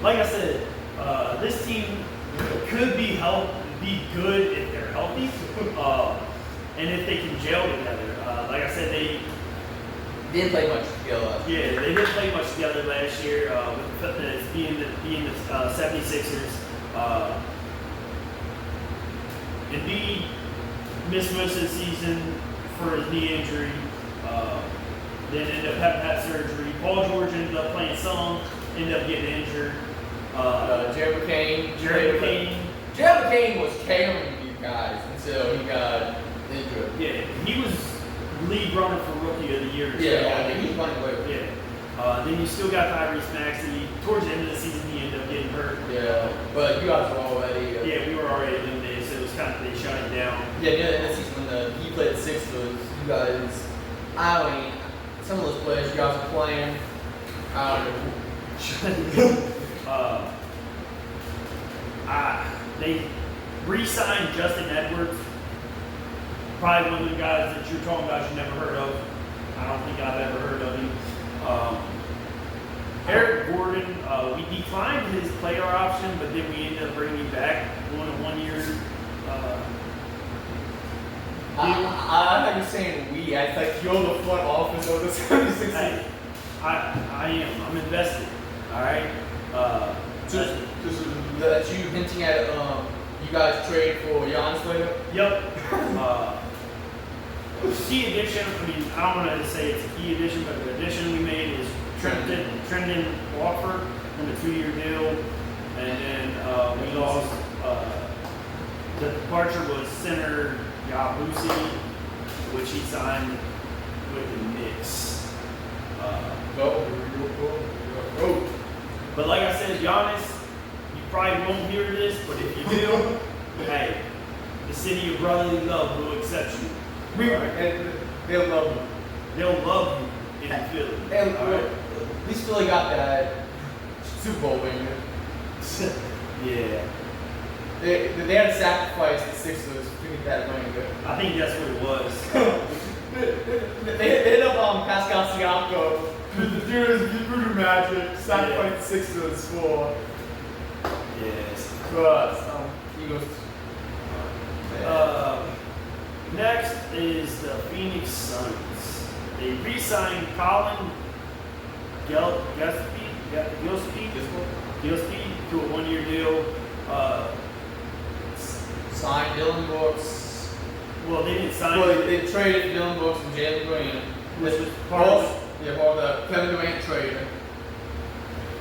Speaker 2: like I said, this team could be good if they're healthy, and if they can gel together. Like I said, they
Speaker 1: didn't play much together.
Speaker 2: Yeah, they didn't play much together last year with being the 76ers. Embiid missed most of the season for his knee injury. Then ended up having that surgery. Paul George ended up playing some, ended up getting injured.
Speaker 1: Jared McCain.
Speaker 2: Jared
Speaker 1: McCain was carrying you guys until he got injured.
Speaker 2: Yeah, he was lead runner for Rookie of the Year.
Speaker 1: Yeah, he's running away.
Speaker 2: Yeah. Then you still got Tyrese Maxey. Towards the end of the season, he ended up getting hurt.
Speaker 1: Yeah, but you guys were already.
Speaker 2: Yeah, we were already eliminated, so it was kind of they shut it down.
Speaker 1: Yeah, near the end of the season when he played the Sixers, you guys. I mean, some of those players you guys were playing. I don't know.
Speaker 2: They re-signed Justin Edwards. Probably one of the guys that you're talking about you never heard of. I don't think I've ever heard of him. Eric Gordon, we declined his player option, but then we ended up bringing him back on a 1-year.
Speaker 1: I thought you were saying we. I like you're the front office of the 76ers.
Speaker 2: Hey, I am. I'm invested. All right.
Speaker 1: That's you hinting at you guys trade for Giannis later?
Speaker 2: Yep. Key addition, I mean, I don't want to say it's a key addition, but the addition we made is Trendon Walker on a 2-year deal. And then we lost, the departure was center Yabusi, which he signed with the Knicks. But like I said, Giannis, you probably won't hear this, but if you do, hey, the city of brotherly love will accept you.
Speaker 1: And they'll love you.
Speaker 2: They'll love you in Philly.
Speaker 1: And
Speaker 2: right?
Speaker 1: at least Philly got that Super Bowl win.
Speaker 2: Yeah.
Speaker 1: They had to sacrifice the Sixers to get that win.
Speaker 2: I think that's what it was.
Speaker 1: They hit up on Pascal Siakam. The dude is Voodoo Magic. Sacrifice the Sixers for.
Speaker 2: Yes.
Speaker 1: But Eagles.
Speaker 2: Next is the Phoenix Suns. They re-signed Colin Gillespie to a 1-year deal.
Speaker 1: Signed Dylan Brooks.
Speaker 2: Well, they didn't sign.
Speaker 1: Well, they traded Dylan Brooks and Jalen Green.
Speaker 2: Which was part of
Speaker 1: Yeah, for the Kevin Durant trade.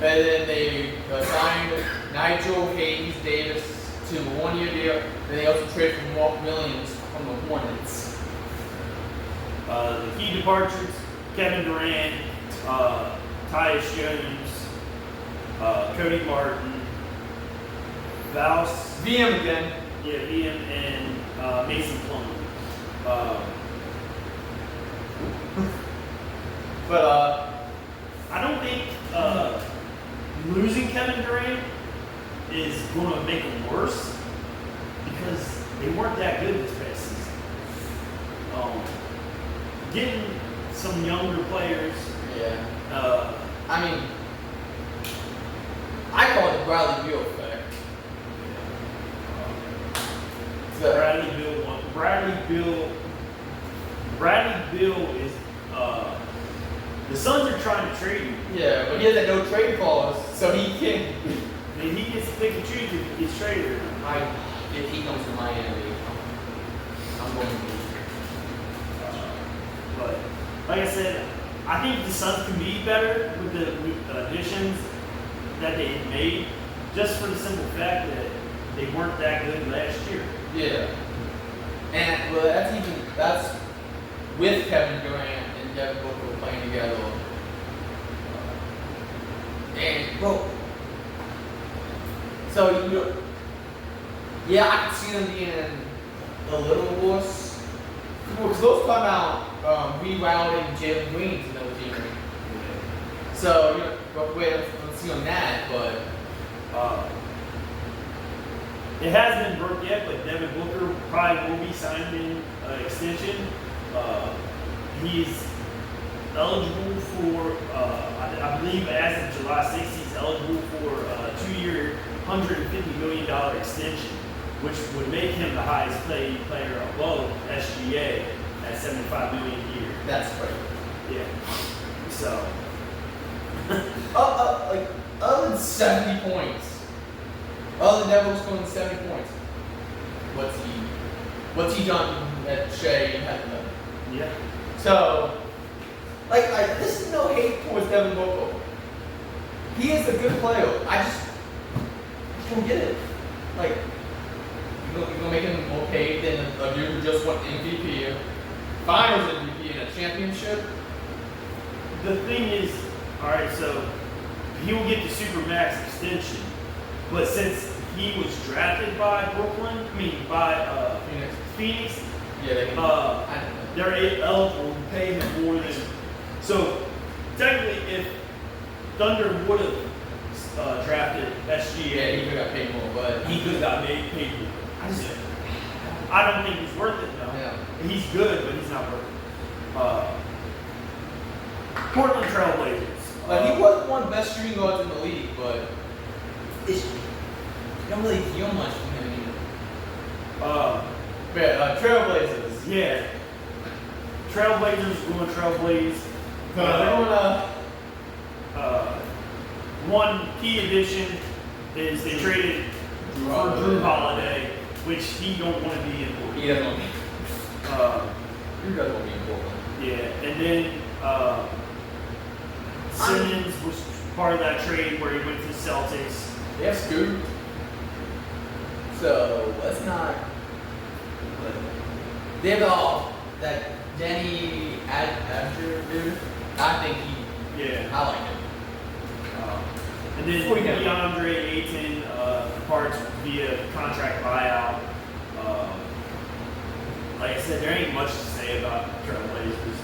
Speaker 1: And then they signed Nigel Hayes-Davis to a 1-year deal. And they also traded for Mark Williams from the Hornets.
Speaker 2: The key departures: Kevin Durant, Tyus Jones, Cody Martin, Vaus,
Speaker 1: VM again.
Speaker 2: yeah, VM, and Mason Plumlee.
Speaker 1: But
Speaker 2: I don't think losing Kevin Durant is going to make them worse because they weren't that good this past season. Getting some younger players.
Speaker 1: yeah. I mean, I call it the Bradley Beal effect. So, Bradley Beal is the Suns are trying to trade him. yeah, but he has that no trade clause, so he can.
Speaker 2: And he gets to pick and choose if he gets traded or not.
Speaker 1: If he comes to Miami, I'm going to be.
Speaker 2: But like I said, I think the Suns can be better with the additions that they made, just for the simple fact that they weren't that good last year.
Speaker 1: Yeah. And well, that's with Kevin Durant and Devin Booker playing together. And well, so yeah, I can see them being a little worse. Because those come out rerouting Jalen Green to another team. So we'll wait and see on that, but
Speaker 2: it hasn't been broke yet, but Devin Booker probably will be signed in an extension. He's eligible for, I believe as of July 6th, he's eligible for a 2-year, $150 million extension, which would make him the highest paid player above SGA at $75 million a year.
Speaker 1: that's great.
Speaker 2: Yeah. So.
Speaker 1: Like other than 70 points, other than Devin scoring 70 points, what's he done that Shea hasn't done?
Speaker 2: Yeah.
Speaker 1: So, like this is no hate towards Devin Booker. He is a good player. I just don't get it. Like, you're gonna make him more paid than a dude who just won MVP, Finals MVP, and a championship.
Speaker 2: The thing is, all right, so he will get the Supermax extension, but since he was drafted by Phoenix,
Speaker 1: Yeah, they can. I don't know.
Speaker 2: they're eligible to pay him more than. So technically, if Thunder would have drafted
Speaker 1: Yeah,
Speaker 2: SGA,
Speaker 1: he could have got paid more, but
Speaker 2: he could have got paid more. I don't think he's worth it though.
Speaker 1: yeah.
Speaker 2: He's good, but he's not worth it. Portland Trailblazers.
Speaker 1: Like he wasn't one of the best shooting guards in the league, but you don't really feel much from him anymore. But Trailblazers.
Speaker 2: Yeah. Trailblazers going Trailblaze.
Speaker 1: They're
Speaker 2: One key addition is they traded for Drew Holiday, which he don't want to be in Portland.
Speaker 1: He doesn't want to be. He doesn't want to be in Portland.
Speaker 2: Yeah, and then Simmons was part of that trade where he went to the Celtics.
Speaker 1: They have Scoot. So let's not. They have that Denny Adger dude. I think I like him.
Speaker 2: And then DeAndre Ayton departs via contract buyout. Like I said, there ain't much to say about Trailblazers.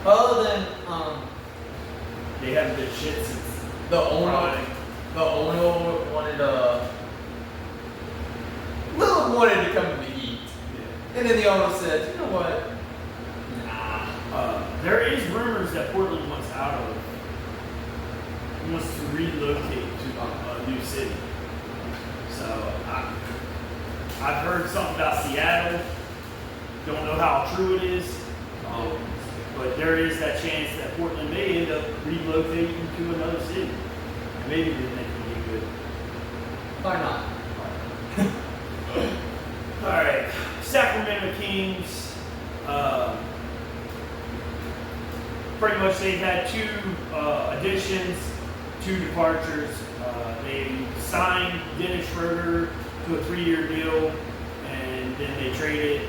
Speaker 1: Other than
Speaker 2: They haven't been shit since
Speaker 1: the owner wanted Lillard wanted to come to the Heat, and then the owner said, "You know what? Nah."
Speaker 2: There is rumors that Portland wants to relocate to a new city. So I've heard something about Seattle. Don't know how true it is, but there is that chance that Portland may end up relocating to another city. Maybe they think it'll be good.
Speaker 1: Why not?
Speaker 2: All right, Sacramento Kings. pretty much they've had two additions, two departures. They signed Dennis Schroeder to a 3-year deal, and then they traded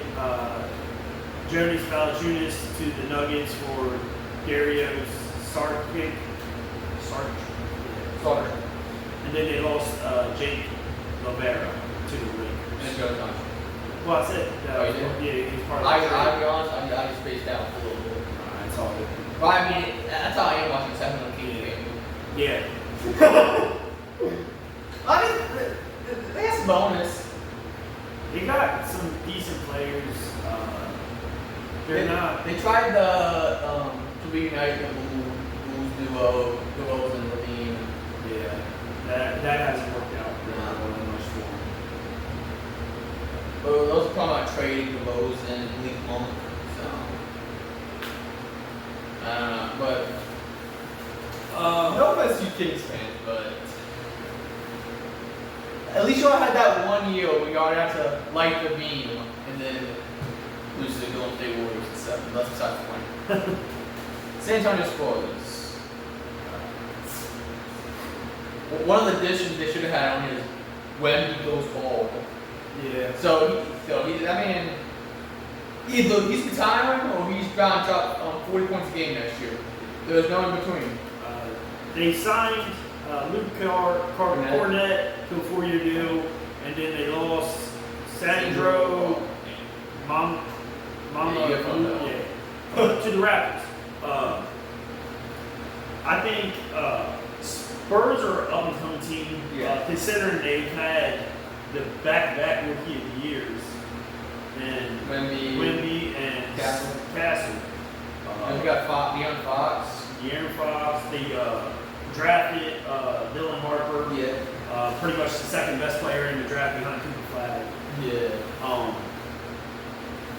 Speaker 2: Jonas Valanciunas to the Nuggets for Dario Saric. And then they lost Jake Lovera to the Lakers.
Speaker 1: And Joe Johnson.
Speaker 2: Well, I said
Speaker 1: Oh, you did?
Speaker 2: yeah, he was part of the
Speaker 1: I'll
Speaker 2: trade.
Speaker 1: be honest, I just spaced out a little bit.
Speaker 2: That's all good.
Speaker 1: But I mean, that's how I am watching 7 on TV game.
Speaker 2: Yeah.
Speaker 1: I mean, they got some bonus.
Speaker 2: They got some decent players. They're not.
Speaker 1: They tried to reunite the Bulls duo, DeRozan and Levine.
Speaker 2: Yeah. That hasn't worked out really much for them.
Speaker 1: But those are talking about trading DeRozan and Malik Monk. So, I don't know. But, no offense to you Kings fans, but at least you all had that 1 year where you already had to light the beam and then lose to the Golden State Warriors and stuff. That's besides the point. San Antonio Spurs. One of the additions they should have had on here is when he goes bald.
Speaker 2: Yeah.
Speaker 1: So I mean, either he's retiring or he's bound to drop 40 points a game next year. There's no in between.
Speaker 2: They signed Luke Cornett to a 4-year deal, and then they lost Sandro Mama to the Raptors. I think Spurs are an up-and-coming team, considering they've had the back-to-back Rookie of the Years, and Wemby and Castle.
Speaker 1: And we got De'Aaron Fox.
Speaker 2: De'Aaron Fox. They drafted Dylan Harper.
Speaker 1: Yeah.
Speaker 2: Pretty much the second best player in the draft behind Cooper Flag.
Speaker 1: Yeah.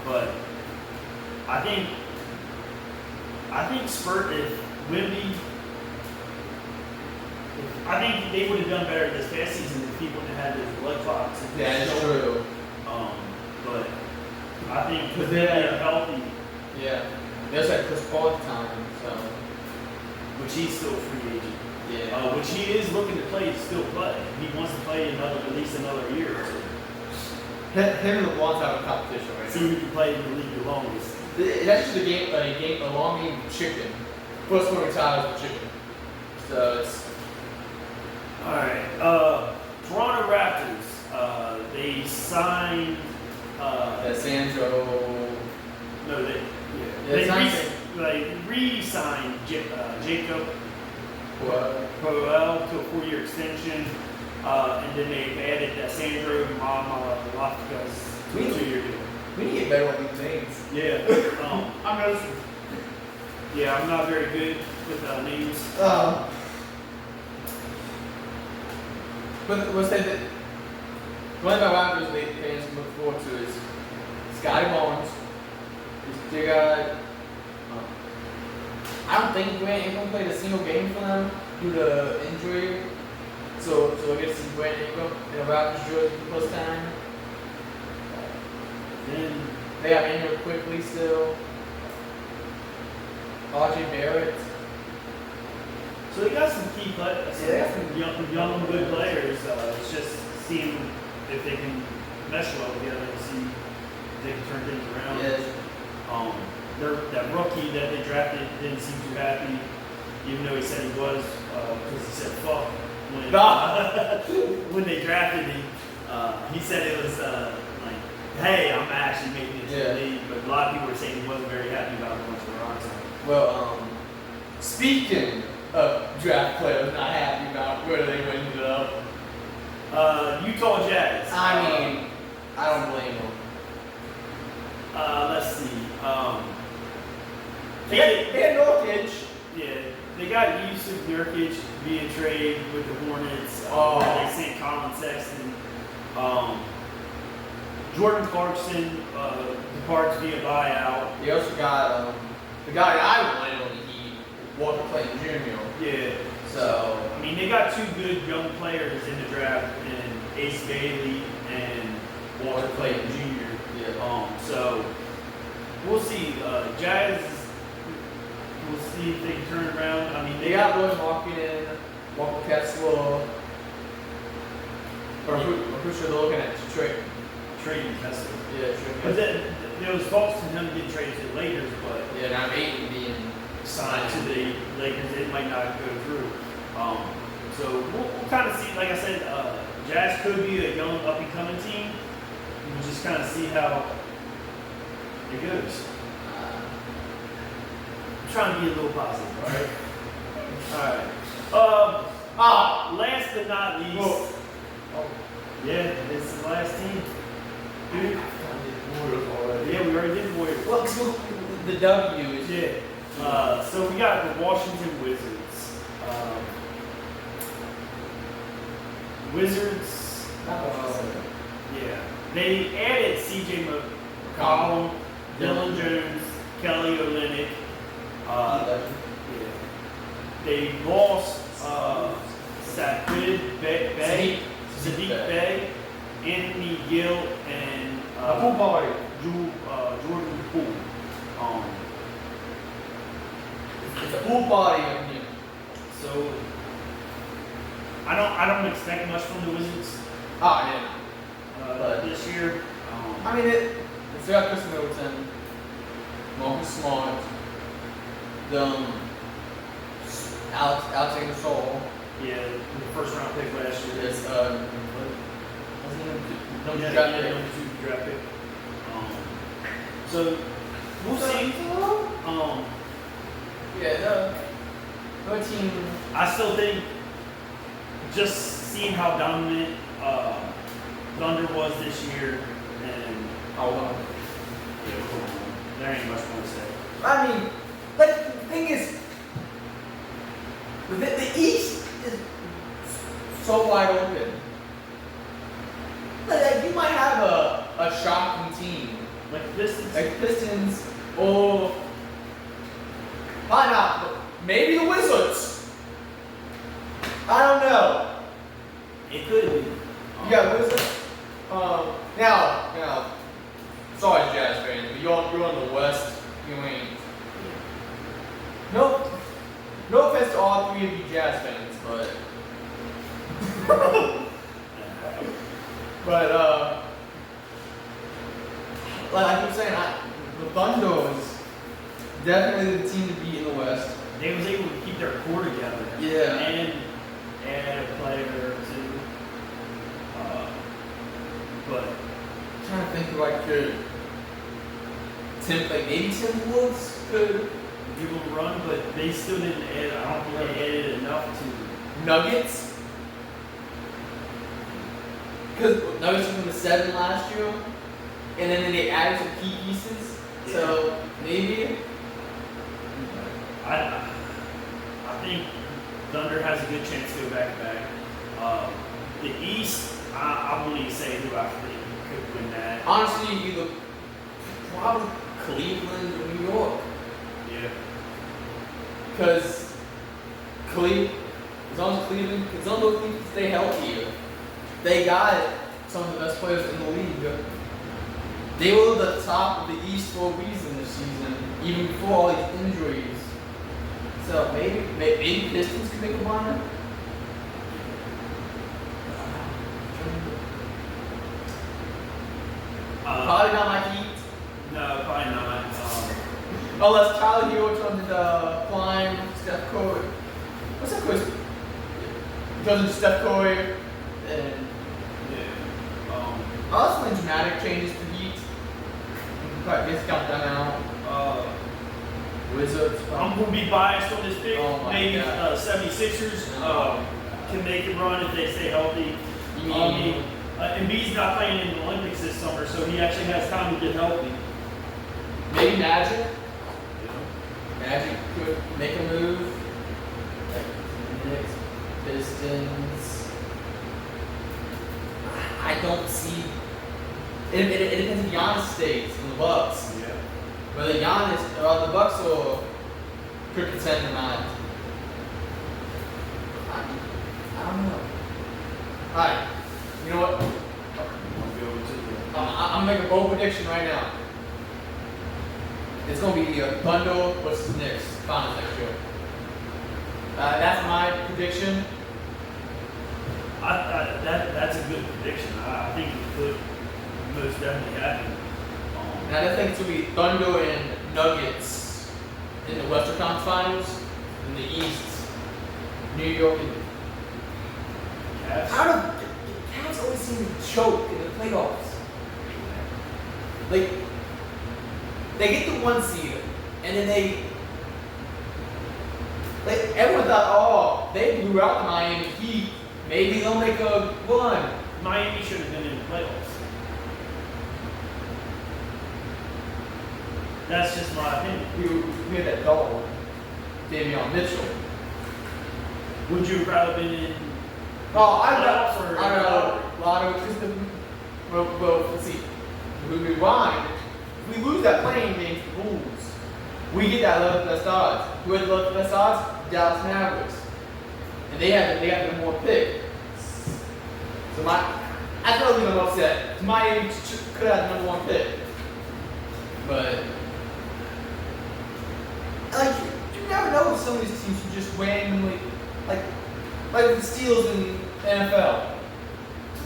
Speaker 2: But I think Spurs, if Wemby, I think they would have done better this past season if he wouldn't have had those blood clots.
Speaker 1: Yeah, that's true.
Speaker 2: But I think
Speaker 1: Because
Speaker 2: they're
Speaker 1: they had-
Speaker 2: healthy,
Speaker 1: Yeah. They also had Chris Paul at the time, so.
Speaker 2: which he's still a free agent.
Speaker 1: Yeah.
Speaker 2: Which he is looking to play, still play. He wants to play at least another year or two.
Speaker 1: Him and LeBron's having a competition right
Speaker 2: See who can play in the league the longest.
Speaker 1: That's just a long game of chicken. First one retires with chicken. So it's.
Speaker 2: All right. Toronto Raptors. They signed.
Speaker 1: Sandro.
Speaker 2: No, they.
Speaker 1: Yeah,
Speaker 2: They re-signed Jacob
Speaker 1: What?
Speaker 2: to a 4-year extension, and then they added Sandro Loftus to a 2-year deal.
Speaker 1: We need to get better with these names.
Speaker 2: Yeah. I'm not very good with names.
Speaker 1: But what's that? One of the Raptors fans can look forward to is Scotty Barnes. They got. I don't think Grant Ingram played a single game for them due to injury. So I guess it's Grant Ingram in a Raptors jersey for the first time. Then they have Ingram quickly still. RJ Barrett.
Speaker 2: So they got some key players. They got some young, good players. It's just seeing if they can mesh well together and see if they can turn things around.
Speaker 1: Yes.
Speaker 2: That rookie that they drafted didn't seem too happy, even though he said he was, because he said fuck when they drafted him. He said it was like, hey, I'm actually making it to the league, but a lot of people were saying he wasn't very happy about it once we're on.
Speaker 1: Well, speaking of draft players not happy about where they ended up.
Speaker 2: Utah Jazz.
Speaker 1: I mean, I don't blame them.
Speaker 2: Let's see.
Speaker 1: They had Nurkic.
Speaker 2: Yeah, they got Yusuf Nurkic via trade with the Hornets. Where they sent Colin Sexton. Jordan Clarkson departs via buyout.
Speaker 1: They also got the guy I wanted on the Heat, Walker Clayton Jr.
Speaker 2: Yeah.
Speaker 1: So
Speaker 2: I mean, they got two good young players in the draft, in Ace Bailey and Walker Clayton Jr.
Speaker 1: Yeah.
Speaker 2: So we'll see. Jazz We'll see if they can turn it around. I mean,
Speaker 1: They got Roy Markin, Walker Kessler. But I'm pretty sure they're looking at
Speaker 2: trading Kessler.
Speaker 1: Yeah,
Speaker 2: But there was talks to him getting traded to the Lakers, but
Speaker 1: yeah, now Ayton being
Speaker 2: signed to the Lakers, it might not go through. So we'll kind of see. Like I said, Jazz could be a young up and coming team. We'll just kind of see how it goes. I'm trying to be a little positive, all right. Last but not least. Yeah, this is the last team. Dude. Yeah, we already did Warriors.
Speaker 1: Well, the W is.
Speaker 2: Yeah. So we got the Washington Wizards. Wizards. Yeah. They added C.J. McCollum, Dylan Jones, Kelly Olynyk. Yeah. They lost Sadiq Bey, Anthony Gill, and Jordan Poole.
Speaker 1: It's a pool party up here.
Speaker 2: So I don't expect much from the Wizards this year.
Speaker 1: I mean, it's got Chris Middleton, Marcus Smart, Alexander Soul.
Speaker 2: Yeah, the first round pick last year.
Speaker 1: Yes,
Speaker 2: Number two draft pick. So we'll see.
Speaker 1: Yeah, no team.
Speaker 2: I still think just seeing how dominant Thunder was this year, and there ain't much more to say.
Speaker 1: I mean, but the thing is, the East is so wide open. Like, you might have a shocking team.
Speaker 2: Like Pistons.
Speaker 1: Like Pistons, or why not? Maybe the Wizards. I don't know.
Speaker 2: It could be.
Speaker 1: You got Wizards. Now, sorry, Jazz fans, but you're on the West. You ain't. No offense to all three of you Jazz fans, but like I keep saying, the Thunder is definitely the team to beat in the West.
Speaker 2: They was able to keep their core together.
Speaker 1: Yeah.
Speaker 2: And add a player or two. But
Speaker 1: I'm trying to think who I could. Maybe Timberwolves could
Speaker 2: give them a run, but they still didn't add. I don't think they added enough to
Speaker 1: Nuggets. Because Nuggets was in the 7 last year, and then they added some key pieces. Yeah. So maybe.
Speaker 2: I think Thunder has a good chance to go back to back. The East, I wouldn't say who I think could win that.
Speaker 1: Honestly, either probably Cleveland or New York.
Speaker 2: Yeah.
Speaker 1: Because as long as Cleveland stay healthy, they got some of the best players in the league. They were the top of the East for a reason this season, even before all these injuries. So maybe Pistons can make a run. Probably not my Heat.
Speaker 2: No, probably not.
Speaker 1: Unless Tyler Hero turns into Klein, Steph Curry. What's that quiz? Turns into Steph Curry. And unless when dramatic changes to Heat, I guess count them out. Wizards.
Speaker 2: I'm going to be biased on this pick. Maybe
Speaker 1: God.
Speaker 2: 76ers can make it run if they stay healthy. Embiid's not playing in the Olympics this summer, so he actually has time to get healthy.
Speaker 1: Maybe Magic. Magic could make a move. Like Knicks, Pistons. I don't see. It depends if Giannis stays in the Bucks.
Speaker 2: Yeah.
Speaker 1: Whether the Bucks could contend or not. I don't know. Alright. You know what? I'm gonna make a bold prediction right now. It's gonna be Thunder versus Knicks. finals next year. That's my prediction.
Speaker 2: That's a good prediction. I think it could most definitely happen.
Speaker 1: And I think it's going to be Thunder and Nuggets in the Western Conference Finals. In the East, New York and
Speaker 2: Cavs.
Speaker 1: I don't know. The Cavs always seem to choke in the playoffs. Like, they get the 1 seed, and then like everyone thought, oh, they blew out the Miami Heat. Maybe they'll make a run.
Speaker 2: Miami should have been in the playoffs. That's just my opinion.
Speaker 1: We had that dog, Davion Mitchell.
Speaker 2: Would you have rather been in
Speaker 1: Oh,
Speaker 2: playoffs or
Speaker 1: I don't know. Lotto, well, let's see. We rewind. If we lose that playing game to the Bulls, we get that 11th best odds. Who had the 11th best odds? Dallas Mavericks. And they have the more pick. So I feel like I'm upset. Miami could have the number 1 pick. But like you never know if some of these teams can just randomly like the Steelers in the NFL.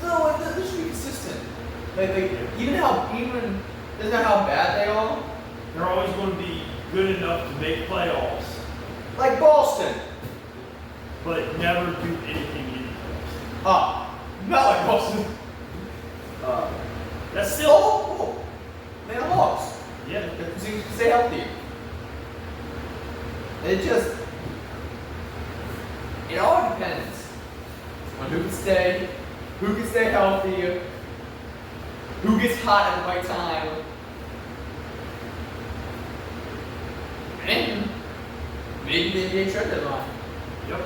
Speaker 1: No, they should be consistent. Like even doesn't matter how bad they are.
Speaker 2: They're always going to be good enough to make playoffs,
Speaker 1: Like Boston.
Speaker 2: but never do anything in the playoffs.
Speaker 1: Not like Boston.
Speaker 2: That's still
Speaker 1: Oh, they lost.
Speaker 2: yeah.
Speaker 1: So you can stay healthy. It all depends on who can stay healthy, who gets hot at the right time, and maybe the NBA trade deadline.
Speaker 2: Yep.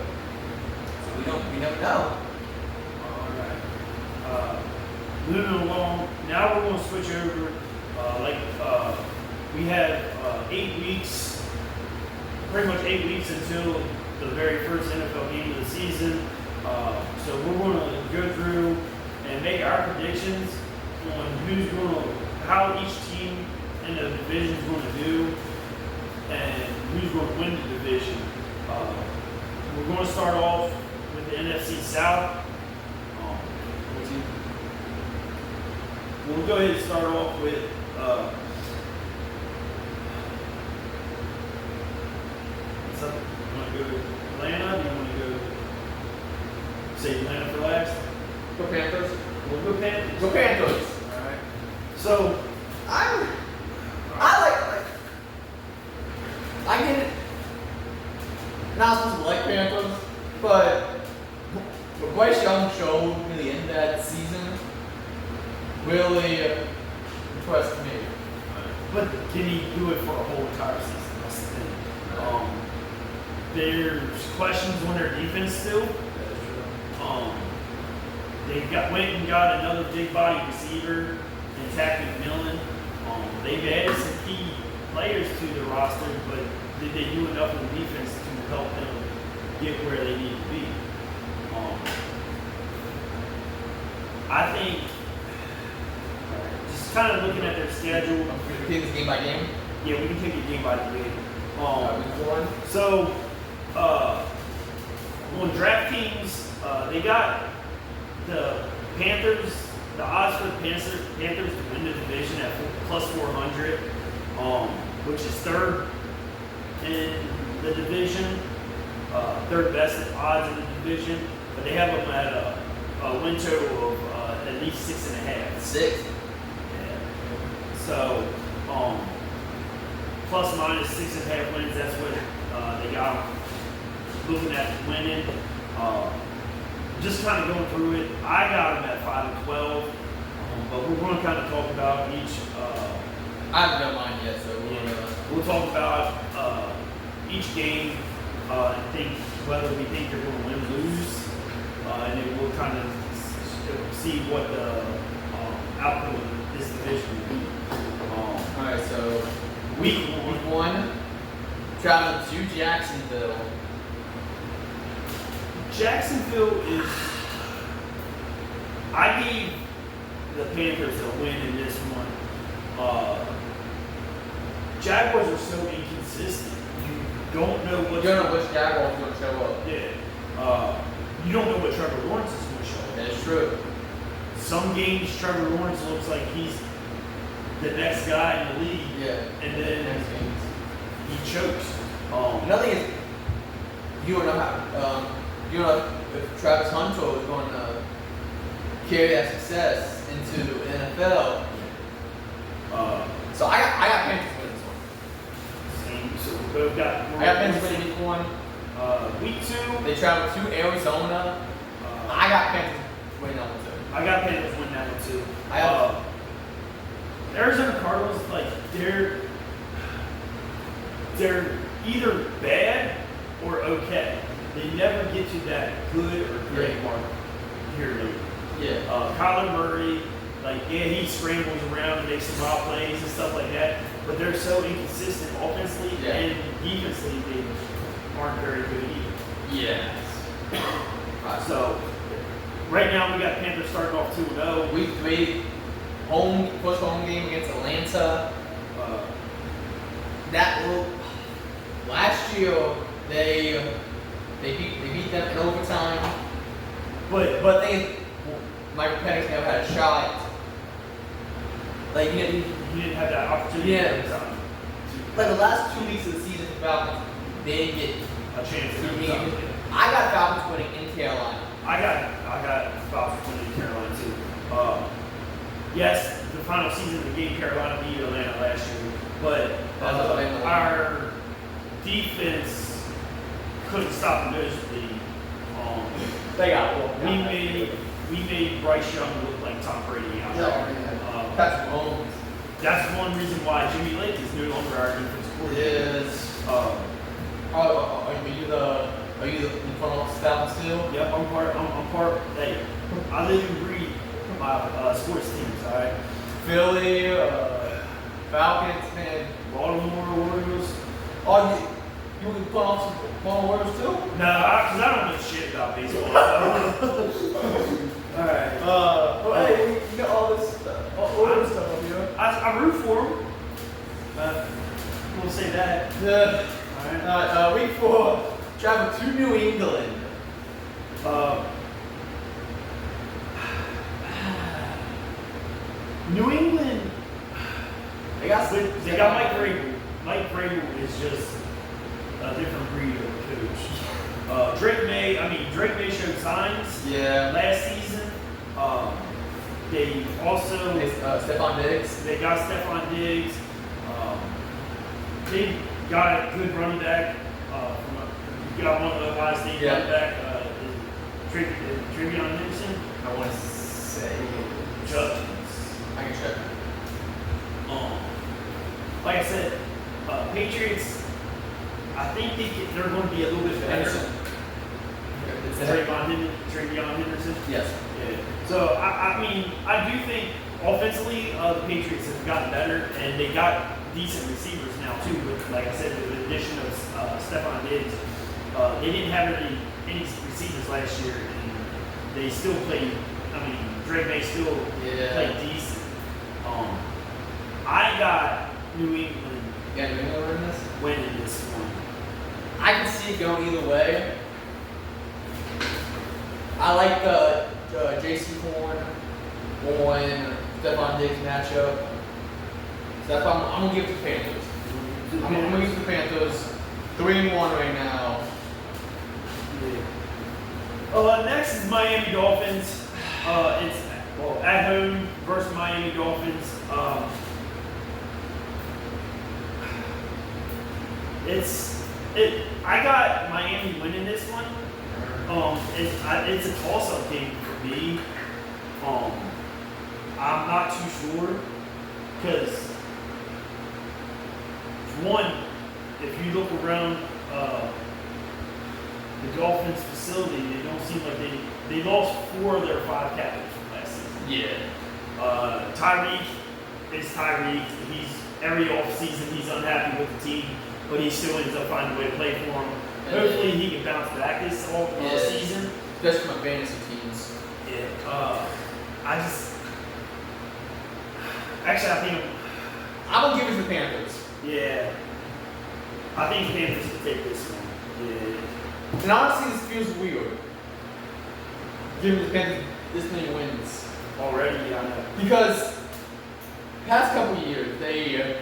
Speaker 1: So we never know.
Speaker 2: Alright. Moving along, now we're going to switch over. We have 8 weeks, pretty much 8 weeks until the very first NFL game of the season. So we're going to go through and make our predictions on how each team in the division is going to do and who's going to win the division. We're going to start off with the NFC South. We'll go ahead and start off with you want to go to Atlanta? Do you want to go say Atlanta for last?
Speaker 1: Go Panthers.
Speaker 2: We'll go Panthers.
Speaker 1: Go Panthers.
Speaker 2: All right. So
Speaker 1: I get it. Not supposed to like Panthers, but Bryce Young showed near the end of that season really impressed me.
Speaker 2: but can he do it for a whole entire season? That's the thing. There's questions on their defense still. They went and got another big body receiver in Zach McMillan. They've added some key players to the roster, but did they do enough on defense to help them get where they need to be? I think just kind of looking at their schedule.
Speaker 1: We can take this game by game.
Speaker 2: Yeah, we can take it game by game.
Speaker 1: One.
Speaker 2: So, on DraftKings, they got the Panthers. The odds for the Panthers to win the division at plus 400, which is third in the division, third best odds in the division. But they have them at a win total of at least 6.5.
Speaker 1: 6.
Speaker 2: Yeah. So, plus minus 6.5 wins. That's what they got looking at winning. Just kind of going through it. I got them at 5-12, but we're going to kind of talk about each.
Speaker 1: I haven't done mine yet, so
Speaker 2: We'll talk about each game and think whether we think they're going to win or lose, and then we'll kind of see what the outcome of this division will be.
Speaker 1: Alright, so week 1, traveling to Jacksonville.
Speaker 2: Jacksonville is. I gave the Panthers a win in this one. Jaguars are so inconsistent. You don't know what.
Speaker 1: You don't know which Jaguar is going to show up.
Speaker 2: Yeah. You don't know what Trevor Lawrence is going to show up.
Speaker 1: That's true.
Speaker 2: Some games, Trevor Lawrence looks like he's the next guy in the league.
Speaker 1: Yeah.
Speaker 2: And then
Speaker 1: Next games.
Speaker 2: he chokes.
Speaker 1: Another thing is, you don't know how. You don't know if Travis Hunter is going to carry that success into the NFL. So I got Panthers winning this one.
Speaker 2: Same. So we both got.
Speaker 1: I got Panthers winning week 1.
Speaker 2: Week 2.
Speaker 1: They travel to Arizona. I got Panthers winning that one too.
Speaker 2: I got Panthers winning that one too.
Speaker 1: I have.
Speaker 2: Arizona Cardinals, like they're either bad or okay. They never get to that good or great mark here lately.
Speaker 1: Yeah.
Speaker 2: Kyler Murray, like he scrambles around and makes some wild plays and stuff like that, but they're so inconsistent offensively and defensively. They aren't very good either.
Speaker 1: Yes.
Speaker 2: So right now we got Panthers starting off 2-0.
Speaker 1: Week 3, first home game against Atlanta. Last year they beat them in overtime, but Michael Penix never had a shot. Like he
Speaker 2: didn't have that opportunity.
Speaker 1: Yeah. Like the last 2 weeks of the season for Falcons, they didn't get
Speaker 2: a chance to
Speaker 1: do
Speaker 2: do something.
Speaker 1: I got Falcons winning in Carolina.
Speaker 2: I got Falcons winning in Carolina too. Yes, the final season they gave Carolina beat Atlanta last year, but our defense couldn't stop the nosebleed.
Speaker 1: They got
Speaker 2: we made Bryce Young look like Tom Brady out there.
Speaker 1: Patrick Mahomes.
Speaker 2: That's one reason why Jimmy Lake is no longer our defensive coordinator.
Speaker 1: Yes. Are you the front office staff still?
Speaker 2: Yep, I'm part. Hey, I live and breathe my sports teams. All right.
Speaker 1: Philly, Falcons, and
Speaker 2: Baltimore Orioles.
Speaker 1: Oh, you can put on some Baltimore Orioles too?
Speaker 2: No, because I don't know shit about baseball. All right.
Speaker 1: Hey, you got all this Orioles stuff up here.
Speaker 2: I root for them. We'll say that.
Speaker 1: Yeah.
Speaker 2: All right.
Speaker 1: Week 4, travel to New England.
Speaker 2: New England.
Speaker 1: They got
Speaker 2: Mike Vrabel. Mike Vrabel is just a different breed of coach. Drake May showed signs.
Speaker 1: Yeah.
Speaker 2: Last season. They also
Speaker 1: Stephon Diggs.
Speaker 2: They got Stephon Diggs. They got a good running back. You got one of the Ohio State running back. Trevion Henderson.
Speaker 1: I want to say
Speaker 2: Judkins.
Speaker 1: I can check.
Speaker 2: Like I said, Patriots. I think they're going to be a little bit better. Trevion Henderson.
Speaker 1: Yes.
Speaker 2: Yeah. So I do think offensively the Patriots have gotten better, and they got decent receivers now too. With, like I said, with the addition of Stephon Diggs, they didn't have any receivers last year, and they still played. Drake May still played decent. I got New England.
Speaker 1: You got New England in this?
Speaker 2: Winning this one.
Speaker 1: I can see it going either way. I like the J.C. Horn on Stephon Diggs matchup. So I'm going to give it to the Panthers. I'm going to give it to the Panthers. 3-1 right now.
Speaker 2: Next is Miami Dolphins. It's at home versus Miami Dolphins. I got Miami winning this one. It's a toss-up game for me. I'm not too sure because one, if you look around the Dolphins facility, they don't seem like they lost 4 of their 5 captains from last season.
Speaker 1: Yeah.
Speaker 2: Tyreek is Tyreek. Every offseason he's unhappy with the team, but he still ends up finding a way to play for him. Hopefully he can bounce back this season.
Speaker 1: Especially my fantasy teams.
Speaker 2: Yeah. I think
Speaker 1: I'm gonna give it to the Panthers.
Speaker 2: Yeah. I think Panthers could take this one. Yeah.
Speaker 1: And honestly, this feels weird. Giving the Panthers this many wins.
Speaker 2: Already, I know.
Speaker 1: Because past couple years, they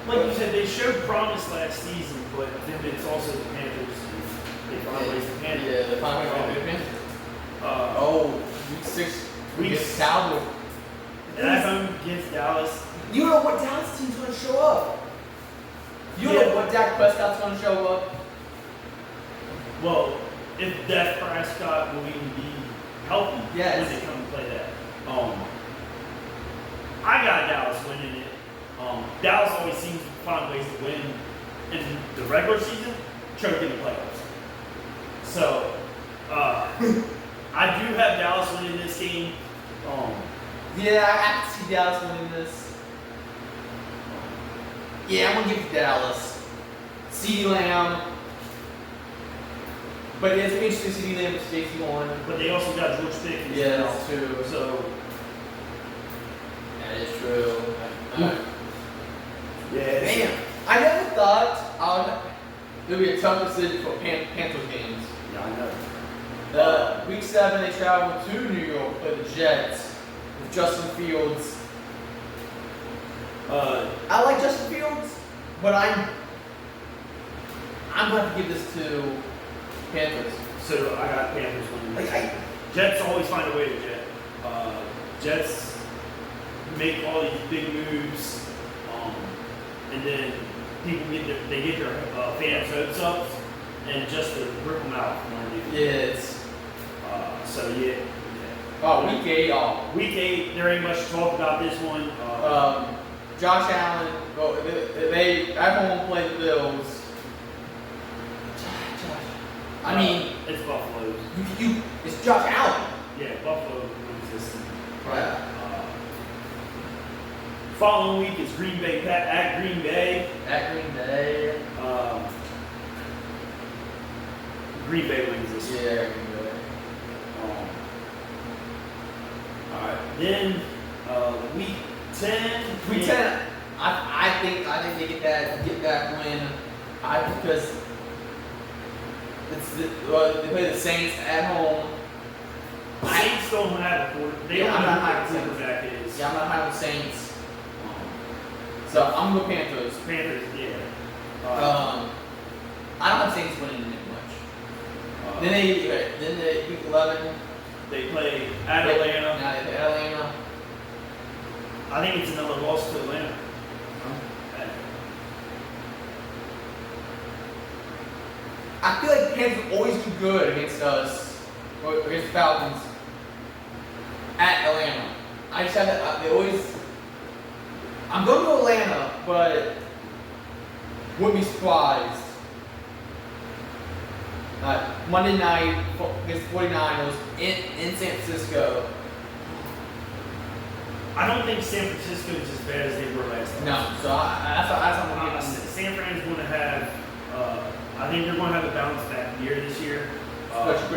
Speaker 2: like you said, they showed promise last season, but then it's also the Panthers. They find ways to Panthers.
Speaker 1: Yeah, they find ways to Panthers. Week 6 against Cowboys.
Speaker 2: At home against Dallas.
Speaker 1: You don't know what Dallas team's going to show up. You don't know what Dak Prescott's going to show up.
Speaker 2: Well, if Dak Prescott will even be healthy when they come to play that. I got Dallas winning it. Dallas always seems to find ways to win in the regular season, choke in the playoffs. So, I do have Dallas winning this game.
Speaker 1: Yeah, I can see Dallas winning this. Yeah, I'm going to give it to Dallas. CeeDee Lamb. But it's interesting to see CeeDee Lamb with Stacey on.
Speaker 2: But they also got George Pickens.
Speaker 1: Yeah, that's true.
Speaker 2: So,
Speaker 1: that is true.
Speaker 2: yeah.
Speaker 1: Man, I never thought it would be a tough decision for Panthers games.
Speaker 2: Yeah, I know.
Speaker 1: Week 7, they travel to New York to play the Jets with Justin Fields. I like Justin Fields, but I'm going to have to give this to Panthers.
Speaker 2: So I got Panthers winning.
Speaker 1: Like,
Speaker 2: Jets always find a way to jet. Jets make all these big moves, and then people get their fans' hopes up, and just to rip them out.
Speaker 1: Yes.
Speaker 2: So yeah.
Speaker 1: Oh, week 8.
Speaker 2: Week 8. There ain't much to talk about this one.
Speaker 1: Josh Allen. They at home play the Bills. I mean,
Speaker 2: it's Buffalo.
Speaker 1: It's Josh Allen.
Speaker 2: Yeah, Buffalo wins this.
Speaker 1: Right.
Speaker 2: Following week is Green Bay at Green Bay.
Speaker 1: At Green Bay.
Speaker 2: Green Bay wins this.
Speaker 1: Yeah, Green Bay.
Speaker 2: All right. Then week 10.
Speaker 1: Week 10. I think they get that win. Because they play the Saints at home.
Speaker 2: Saints don't have a quarterback. They don't have a quarterback.
Speaker 1: Yeah, I'm not high on the Saints. So I'm going to go Panthers.
Speaker 2: Panthers, yeah.
Speaker 1: I don't have Saints winning it much. Then they week 11.
Speaker 2: They play at Atlanta.
Speaker 1: Now they play at Atlanta.
Speaker 2: I think it's another loss to Atlanta.
Speaker 1: I feel like Panthers always do good against us, or against the Falcons at Atlanta. I just have that. They always. I'm going to go Atlanta, but wouldn't be surprised. Monday night against the 49ers in San Francisco.
Speaker 2: I don't think San Francisco is as bad as they were last time.
Speaker 1: No, so that's what I'm going to give.
Speaker 2: San Fran's going to have. I think they're going to have a bounce back year this year.
Speaker 1: Especially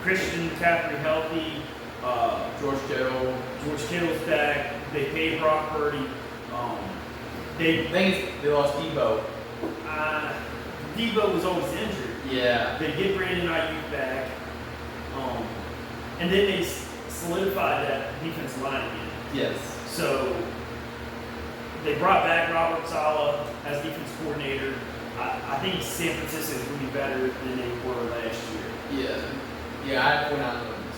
Speaker 2: Christian McCaffrey healthy.
Speaker 1: George Kittle.
Speaker 2: George Kittle's back. They paid Brock Purdy.
Speaker 1: The thing is, they lost Debo.
Speaker 2: Debo was always injured.
Speaker 1: Yeah.
Speaker 2: They get Brandon Ayuk back. And then they solidified that defensive line again.
Speaker 1: Yes.
Speaker 2: So they brought back Robert Saleh as defense coordinator. I think San Francisco is going to be better than they were last year.
Speaker 1: Yeah. Yeah, I have 49 wins.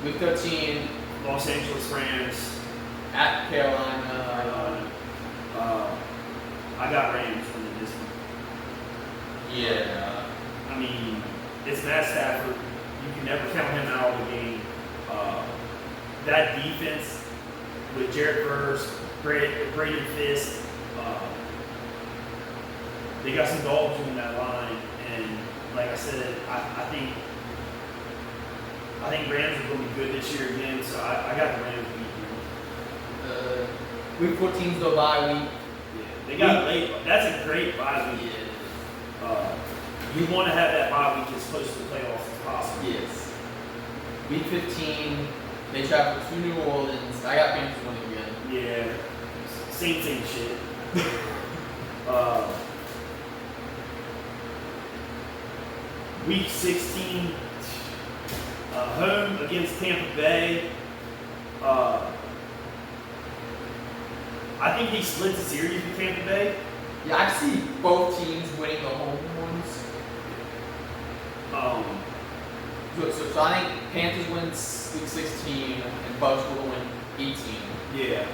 Speaker 1: Week 13.
Speaker 2: Los Angeles Rams.
Speaker 1: At Carolina.
Speaker 2: I got Rams winning this one.
Speaker 1: Yeah.
Speaker 2: I mean, it's Matt Stafford. You can never count him out of the game. That defense with Jared Verse, Braden Fisk, they got some dogs on that line, and like I said, I think Rams are going to be good this year again. So I got the Rams beating.
Speaker 1: Week 14 is the bye week.
Speaker 2: Yeah, they got late. That's a great bye week. You want to have that bye week as close to the playoffs as possible.
Speaker 1: Yes. Week 15, they travel to New Orleans. I got Panthers winning again.
Speaker 2: Yeah, same shit. Week 16, home against Tampa Bay. I think he split the series with Tampa Bay.
Speaker 1: Yeah, I see both teams winning the home ones. So I think Panthers win Week 16 and Bucks will win 18.
Speaker 2: Yeah.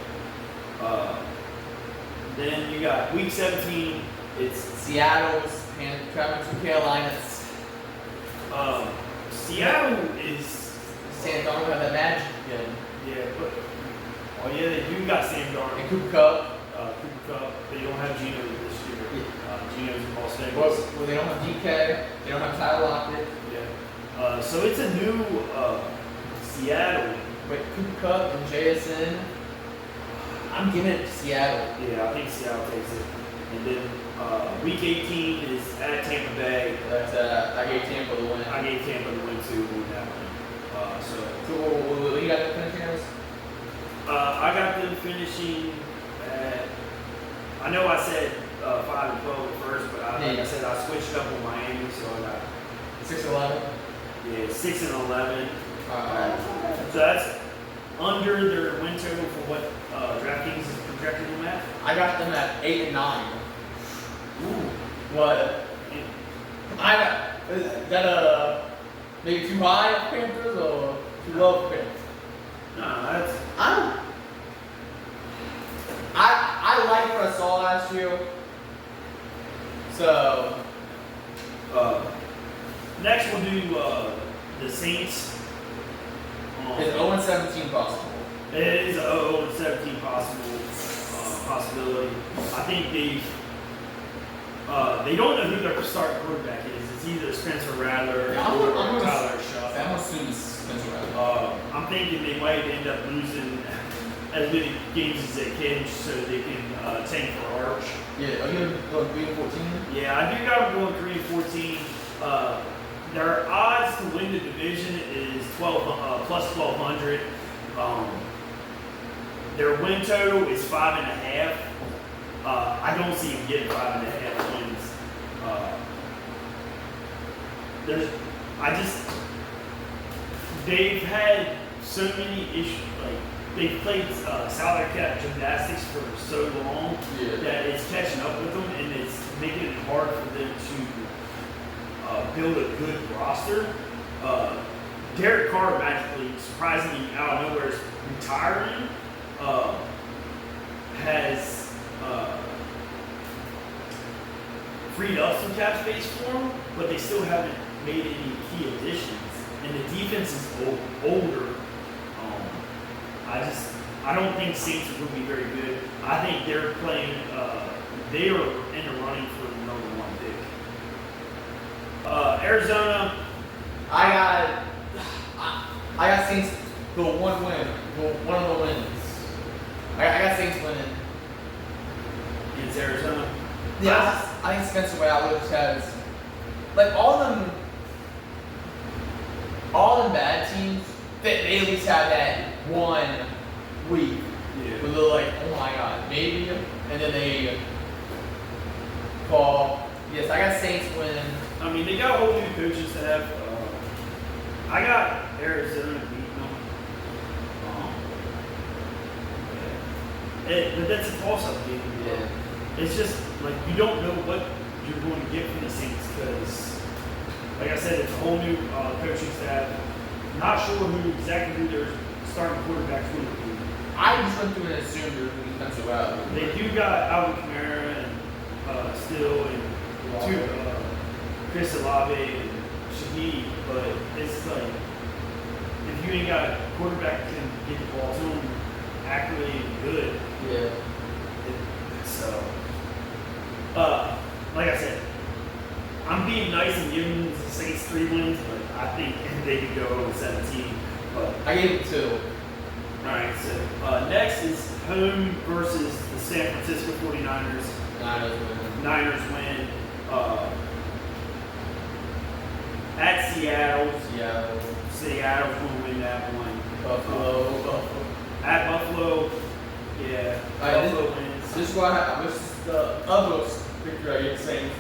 Speaker 2: Then you got Week 17. It's
Speaker 1: Seattle's and traveling to Carolinas.
Speaker 2: Seattle is.
Speaker 1: Sam Darnold have that magic again.
Speaker 2: Yeah, but they do got Sam Darnold.
Speaker 1: And Cooper Kupp.
Speaker 2: Cooper Kupp. They don't have Geno this year.
Speaker 1: Yeah.
Speaker 2: Geno's in Las Vegas.
Speaker 1: Well, they don't have DK. They don't have Tyler Lockett.
Speaker 2: Yeah. So it's a new Seattle.
Speaker 1: But Cooper Kupp and JSN, I'm giving it to Seattle.
Speaker 2: Yeah, I think Seattle takes it. And then Week 18 is at Tampa Bay.
Speaker 1: I gave Tampa the win.
Speaker 2: I gave Tampa the win too in that one.
Speaker 1: So what you got the finishing as?
Speaker 2: I got them finishing at. I know I said 5 and 12 at first, but like I said, I switched up with Miami, so I got
Speaker 1: 6-11.
Speaker 2: Yeah, 6 and 11.
Speaker 1: Alright.
Speaker 2: So that's under their win total for what DraftKings is projecting them at.
Speaker 1: I got them at 8 and 9.
Speaker 2: Ooh.
Speaker 1: What? Is that maybe too high for Panthers or too low for Panthers?
Speaker 2: No, that's.
Speaker 1: I like what I saw last year. So
Speaker 2: Next we'll do the Saints.
Speaker 1: is 0-17 possible?
Speaker 2: It is a 0-17 possibility. I think they don't know who their starting quarterback is. It's either Spencer Rattler or Tyler Shutt.
Speaker 1: I'm assuming Spencer Rattler.
Speaker 2: I'm thinking they might end up losing as many games as they can so they can tank for Arch.
Speaker 1: Yeah, are you going 3-14?
Speaker 2: Yeah, I do got them going 3-14. Their odds to win the division is plus 1,200. Their win total is 5.5. I don't see them getting 5.5 wins. They've had so many issues. Like they've played salary cap gymnastics for so long that it's catching up with them, and it's making it hard for them to build a good roster. Derek Carr magically, surprisingly out of nowhere, is retiring. Has freed up some cap space for them, but they still haven't made any key additions. And the defense is older. I don't think Saints will be very good. I think they're playing. They are in the running for the number 1 pick. Arizona.
Speaker 1: I got Saints the one win, one of the wins. I got Saints winning.
Speaker 2: Against Arizona.
Speaker 1: Yeah, I think Spencer Rattler just has like all them bad teams. They at least have that 1 week where they're like, oh my god, maybe, and then they fall. Yes, I got Saints winning.
Speaker 2: I mean, they got whole new coaches to have. I got Arizona beating them. But that's a toss-up game.
Speaker 1: Yeah.
Speaker 2: It's just like you don't know what you're going to get from the Saints because, like I said, it's a whole new coaching staff. Not sure exactly who their starting quarterback's going to be.
Speaker 1: I just went through and assumed they were going to be Spencer Rattler.
Speaker 2: They do got Alvin Kamara and Still and Chris Olave and Shaheed, but it's like if you ain't got a quarterback that can get the ball to him accurately and good.
Speaker 1: Yeah.
Speaker 2: So, like I said, I'm being nice and giving the Saints 3 wins, but I think they could go over 17. But
Speaker 1: I gave it 2.
Speaker 2: Alright, so next is home versus the San Francisco 49ers. Niners win. At Seattle. Seattle's going to win that one.
Speaker 1: Buffalo.
Speaker 2: At Buffalo, yeah. Buffalo wins.
Speaker 1: This is the other victory. I get the Saints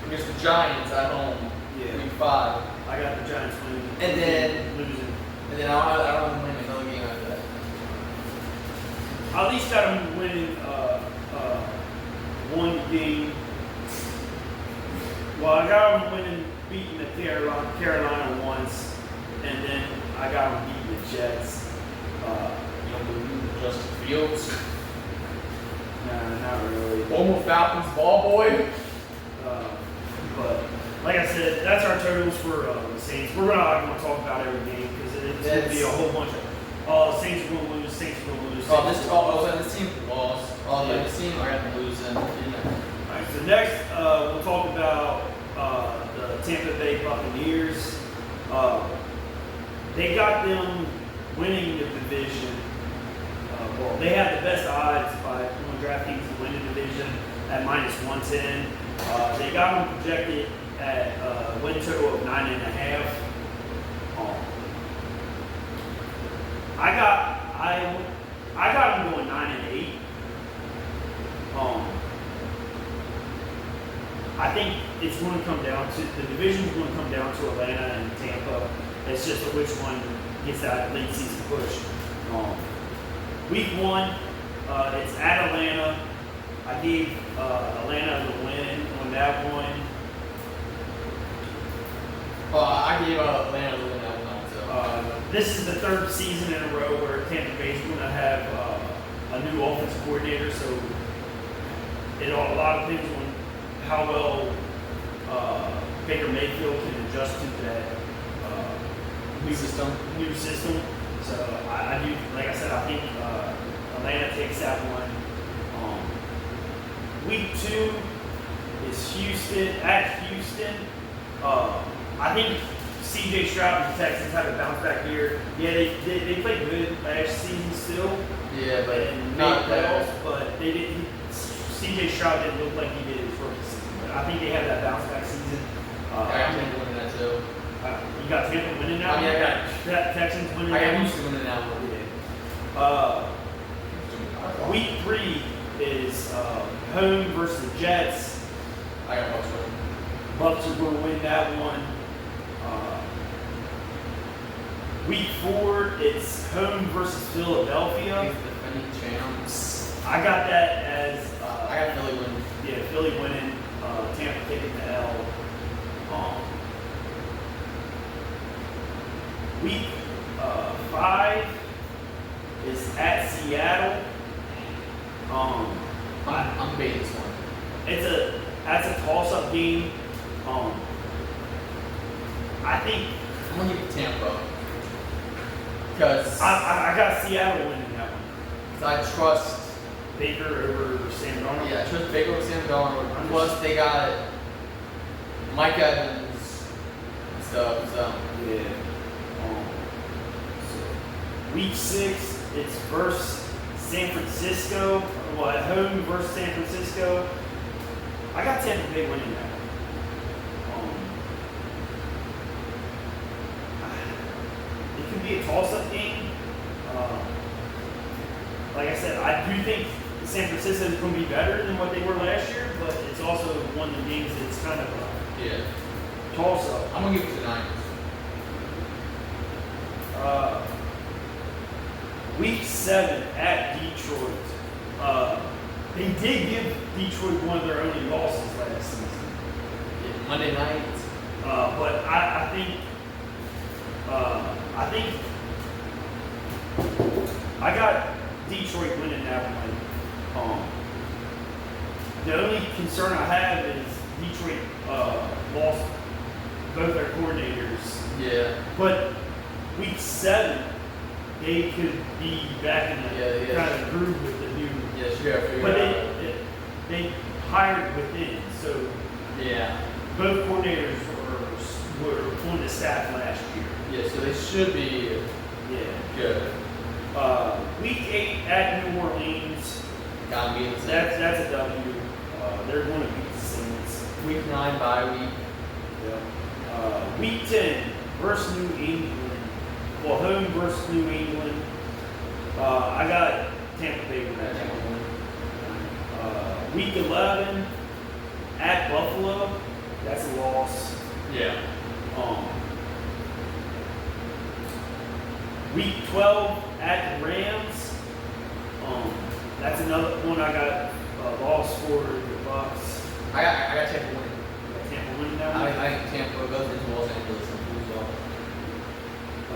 Speaker 1: against the Giants at home.
Speaker 2: Yeah.
Speaker 1: Week 5.
Speaker 2: I got the Giants winning.
Speaker 1: And then
Speaker 2: losing.
Speaker 1: I don't have them winning another game after that.
Speaker 2: I at least got them winning one game. Well, I got them beating the Carolina once, and then I got them beating the Jets.
Speaker 1: You don't believe in Justin Fields?
Speaker 2: Nah, not really.
Speaker 1: Former Falcons ball boy.
Speaker 2: But like I said, that's our totals for the Saints. We're not going to talk about every game because it's going to be a whole bunch of Saints are going to lose, Saints are going to lose.
Speaker 1: This team lost. This team are going to lose.
Speaker 2: Alright, so next we'll talk about the Tampa Bay Buccaneers. They got them winning the division. Well, they have the best odds by DraftKings to win the division at -110. They got them projected at a win total of 9.5. I got them going 9-8. I think it's going to come down to the division's going to come down to Atlanta and Tampa. It's just which one gets that late season push. Week 1, it's at Atlanta. I gave Atlanta the win on that one.
Speaker 1: I gave Atlanta the win that one also.
Speaker 2: This is the 3rd season in a row where Tampa Bay's going to have a new offensive coordinator, so a lot of things on how well Baker Mayfield can adjust to that new system. So I do, like I said, I think Atlanta takes that one. Week 2 is Houston at Houston. I think C.J. Stroud and the Texans have a bounce back here. Yeah, they played good last season still.
Speaker 1: Yeah, but
Speaker 2: and
Speaker 1: not
Speaker 2: made playoffs,
Speaker 1: that.
Speaker 2: but they didn't. C.J. Stroud didn't look like he did his rookie season. But I think they have that bounce back season.
Speaker 1: I got Tampa winning that too.
Speaker 2: You got Tampa winning now?
Speaker 1: I mean, I got
Speaker 2: Texans winning
Speaker 1: I
Speaker 2: now?
Speaker 1: got Houston winning that one.
Speaker 2: Week 3 is home versus the Jets.
Speaker 1: I got Bucks winning.
Speaker 2: Bucks are going to win that one. Week 4, it's home versus Philadelphia.
Speaker 1: Defending champs.
Speaker 2: I got that as
Speaker 1: I got Philly winning.
Speaker 2: Yeah, Philly winning. Tampa taking the L. Week 5 is at Seattle.
Speaker 1: I'm debating this one.
Speaker 2: That's a toss-up game. I think
Speaker 1: I'm gonna give it to Tampa because
Speaker 2: I got Seattle winning that one.
Speaker 1: I trust.
Speaker 2: Baker over Sam Darnold.
Speaker 1: Yeah, I trust Baker over Sam Darnold. Plus they got Mike Evans and stuff. So
Speaker 2: Yeah. Week 6, it's versus San Francisco. Well, at home versus San Francisco. I got Tampa Bay winning that. It could be a toss-up game. Like I said, I do think San Francisco is going to be better than what they were last year, but it's also one of the games that's kind of a toss-up.
Speaker 1: I'm gonna give it to the Niners.
Speaker 2: Week 7 at Detroit. They did give Detroit one of their only losses last season.
Speaker 1: Yeah, Monday night.
Speaker 2: But I think I got Detroit winning that one. The only concern I have is Detroit lost both their coordinators.
Speaker 1: Yeah.
Speaker 2: But week 7, they could be back in the kind of groove with the new.
Speaker 1: Yeah, sure.
Speaker 2: But they hired within, so
Speaker 1: yeah.
Speaker 2: both coordinators were on the staff last year.
Speaker 1: Yeah, so they should be good.
Speaker 2: Week 8 at New Orleans.
Speaker 1: Gotta beat the
Speaker 2: That's a W. They're going to beat the Saints.
Speaker 1: Week 9 bye week.
Speaker 2: Yeah. Week 10 versus New England. Well, home versus New England. I got Tampa Bay winning that one. Week 11 at Buffalo, that's a loss.
Speaker 1: Yeah.
Speaker 2: Week 12 at the Rams. That's another one I got a loss for the Bucks.
Speaker 1: I got Tampa winning.
Speaker 2: Tampa winning that one.
Speaker 1: I think Tampa goes into Los Angeles and lose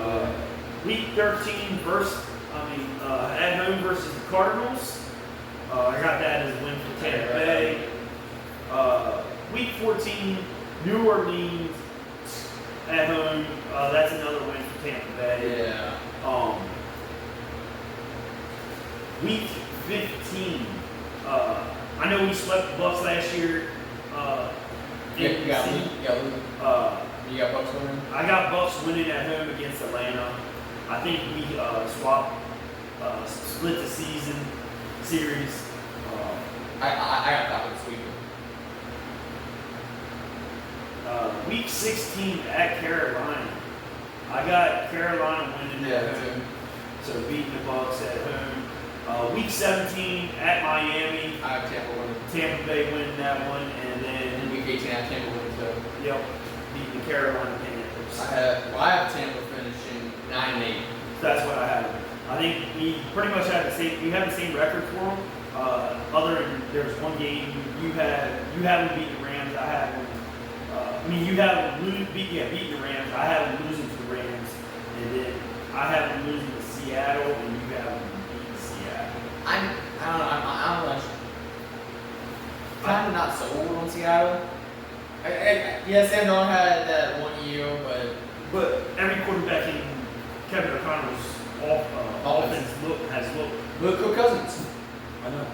Speaker 1: off.
Speaker 2: Week 13 at home versus the Cardinals. I got that as a win for Tampa Bay. Week 14, New Orleans at home. That's another win for Tampa Bay.
Speaker 1: Yeah.
Speaker 2: Week 15. I know we swept the Bucks last year.
Speaker 1: You got Bucks winning?
Speaker 2: I got Bucks winning at home against Atlanta. I think we split the season series.
Speaker 1: I got Falcons sweeping.
Speaker 2: Week 16 at Carolina. I got Carolina winning at home. So beating the Bucks at home. Week 17 at Miami.
Speaker 1: I have Tampa winning.
Speaker 2: Tampa Bay winning that one, and then
Speaker 1: In week 18, I have Tampa winning too.
Speaker 2: yep, beating the Carolina Panthers.
Speaker 1: I have Tampa finishing 9-8.
Speaker 2: That's what I have. I think we pretty much have the same. We have the same record for them. Other than there's one game you haven't beaten the Rams. I have them. You have them beating the Rams. I have them losing to the Rams, and then I have them losing to Seattle, and you have them beating Seattle.
Speaker 1: I don't know. I'm kind of not sold on Seattle. Yes, Sam Darnold had that 1 year,
Speaker 2: But every quarterback in Kevin O'Connor's offense has looked.
Speaker 1: look, Kirk Cousins.
Speaker 2: I know.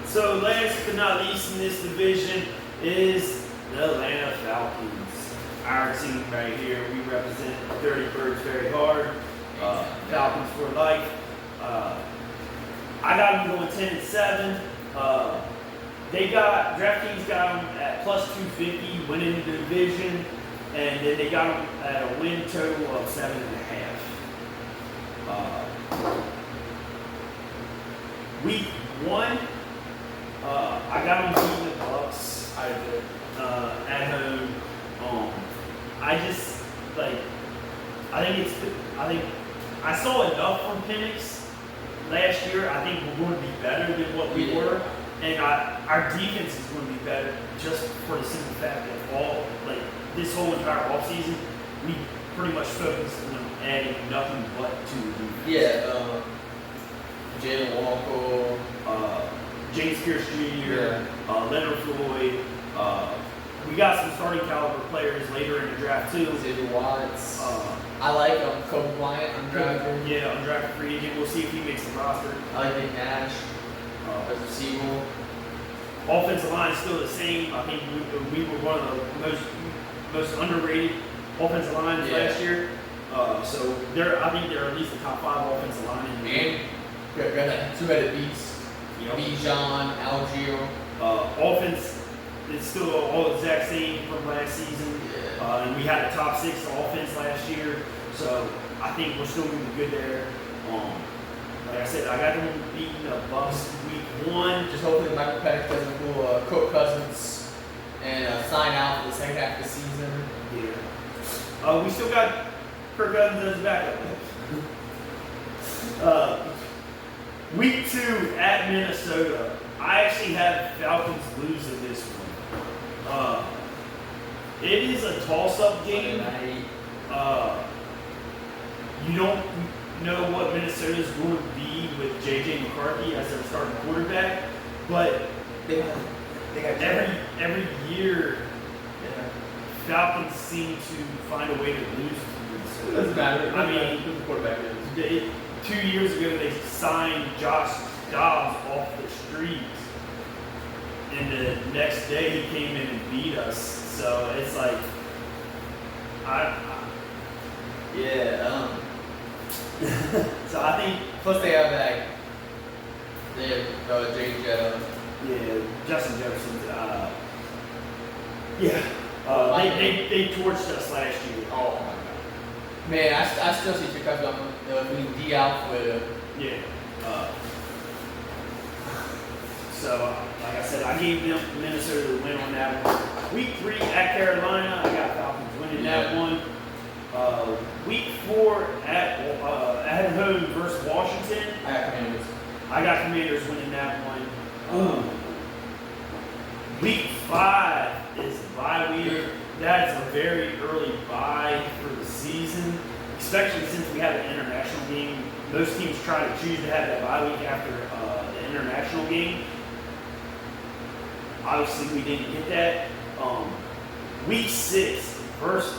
Speaker 2: So last but not least in this division is the Atlanta Falcons. Our team right here. We represent the Dirty Birds very hard. Falcons for life. I got them going 10-7. DraftKings got them at plus 250 winning the division, and then they got them at a win total of 7.5. Week 1, I got them beating the Bucks. I did at home. I saw enough from Penix last year. I think we're going to be better than what we were, and our defense is going to be better just for the simple fact that this whole entire offseason, we pretty much focused on adding nothing but to the defense.
Speaker 1: Yeah. Jalen Walker,
Speaker 2: James Pierce Jr., Leonard Floyd. We got some starting caliber players later in the draft too.
Speaker 1: Xavier Watts. I like Kobe Bryant, undrafted.
Speaker 2: Yeah, undrafted free agent. We'll see if he makes the roster.
Speaker 1: I like Nick Nash as a receiver.
Speaker 2: Offensive line is still the same. I think we were one of the most underrated offensive lines last year. So I think they're at least the top 5 offensive line in the league.
Speaker 1: Got that two-headed beast. Bijan, Algier.
Speaker 2: Offense is still all the exact same from last season. And we had a top 6 offense last year. So I think we're still going to be good there. Like I said, I got them beating the Bucks week 1.
Speaker 1: Just hopefully Michael Penix doesn't pull Kirk Cousins and sign out for the second half of the season.
Speaker 2: Yeah. We still got Kirk Cousins as a backup. Week 2 at Minnesota. I actually have Falcons losing this one. It is a toss-up game. You don't know what Minnesota is going to be with J.J. McCarthy as their starting quarterback, but
Speaker 1: They got
Speaker 2: every year Falcons seem to find a way to lose to
Speaker 1: It doesn't matter.
Speaker 2: I mean,
Speaker 1: who the quarterback is.
Speaker 2: 2 years ago they signed Josh Dobbs off the street, and the next day he came in and beat us. So it's like, so I think.
Speaker 1: Plus they have Jay Jetta.
Speaker 2: Yeah, Justin Jefferson. They torched us last year.
Speaker 1: Oh my god. Man, I still see Chicago being D out with
Speaker 2: Yeah. So, like I said, I gave them Minnesota the win on that one. Week 3 at Carolina, I got Falcons winning that one. Week 4 at home versus Washington. I got Commanders winning that one. Week 5 is a bye week. That's a very early bye for the season, especially since we have an international game. Most teams try to choose to have that bye week after the international game. Obviously, we didn't get that. Week 6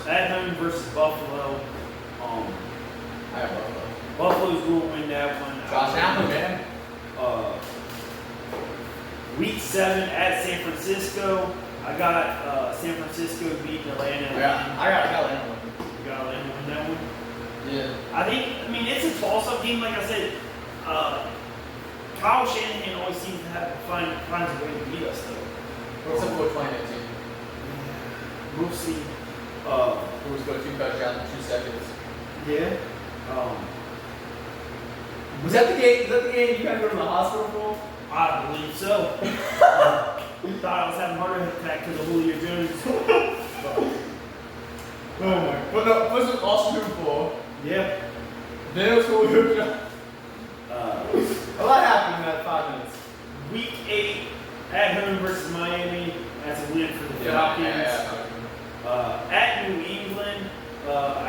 Speaker 2: at home versus Buffalo.
Speaker 1: I have Buffalo.
Speaker 2: Buffalo's going to win that one.
Speaker 1: Josh Allen, man.
Speaker 2: Week 7 at San Francisco. I got San Francisco beating Atlanta.
Speaker 1: I got Atlanta one.
Speaker 2: You got Atlanta win that one?
Speaker 1: Yeah.
Speaker 2: I mean, it's a toss-up game. Like I said, Kyle Shanahan always seems to finds a way to beat us, though.
Speaker 1: What's up for 2019?
Speaker 2: We'll see.
Speaker 1: Who's got 2 touchdowns in 2 seconds?
Speaker 2: Yeah.
Speaker 1: Was that the game? Is that the game you had to go to the hospital for?
Speaker 2: I believe so. Thought I was having a heart attack because of Julio Jones.
Speaker 1: Oh my. But no, what's it Austin for?
Speaker 2: Yep.
Speaker 1: Then it was Julio Jones. A lot happened in that 5 minutes.
Speaker 2: Week 8 at home versus Miami. That's a win for the Falcons. At New England, I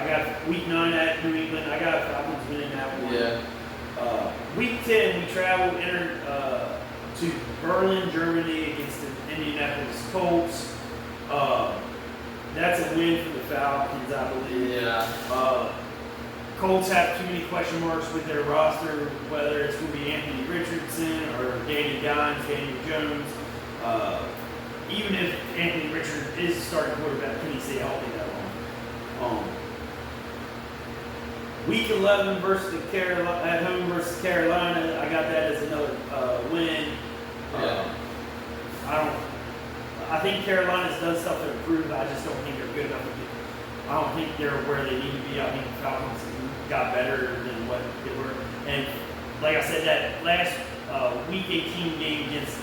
Speaker 2: got week 9 at New England. I got Falcons winning that one.
Speaker 1: Yeah.
Speaker 2: Week 10, we travel to Berlin, Germany against the Indianapolis Colts. That's a win for the Falcons, I believe.
Speaker 1: Yeah.
Speaker 2: Colts have too many question marks with their roster, whether it's going to be Anthony Richardson or Danny Dimes, Daniel Jones. Even if Anthony Richardson is the starting quarterback, can he stay healthy that long? Week 11 versus at home versus Carolina, I got that as another win.
Speaker 1: Yeah.
Speaker 2: I think Carolina's done stuff to improve. I just don't think they're good enough. I don't think they're where they need to be. I think the Falcons got better than what they were. And like I said, that last Week 18 game against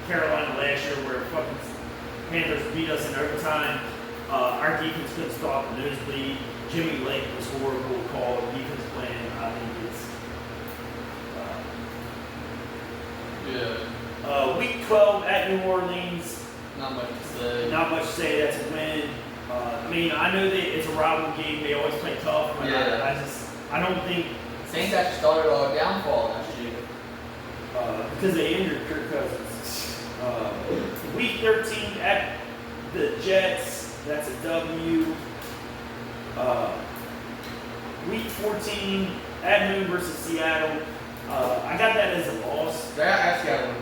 Speaker 2: Carolina last year, where fucking Panthers beat us in overtime, our defense couldn't stop the nosebleed. Jimmy Lake was horrible call. Defense playing. I think it's Week 12 at New Orleans.
Speaker 1: Not much to say.
Speaker 2: Not much to say. That's a win. I mean, I know that it's a rival game. They always play tough. But
Speaker 1: Yeah.
Speaker 2: I don't think
Speaker 1: Saints actually started a downfall last year.
Speaker 2: because they injured Kirk Cousins. Week 13 at the Jets. That's a W. Week 14 at home versus Seattle. I got that as a loss.
Speaker 1: That actually got one.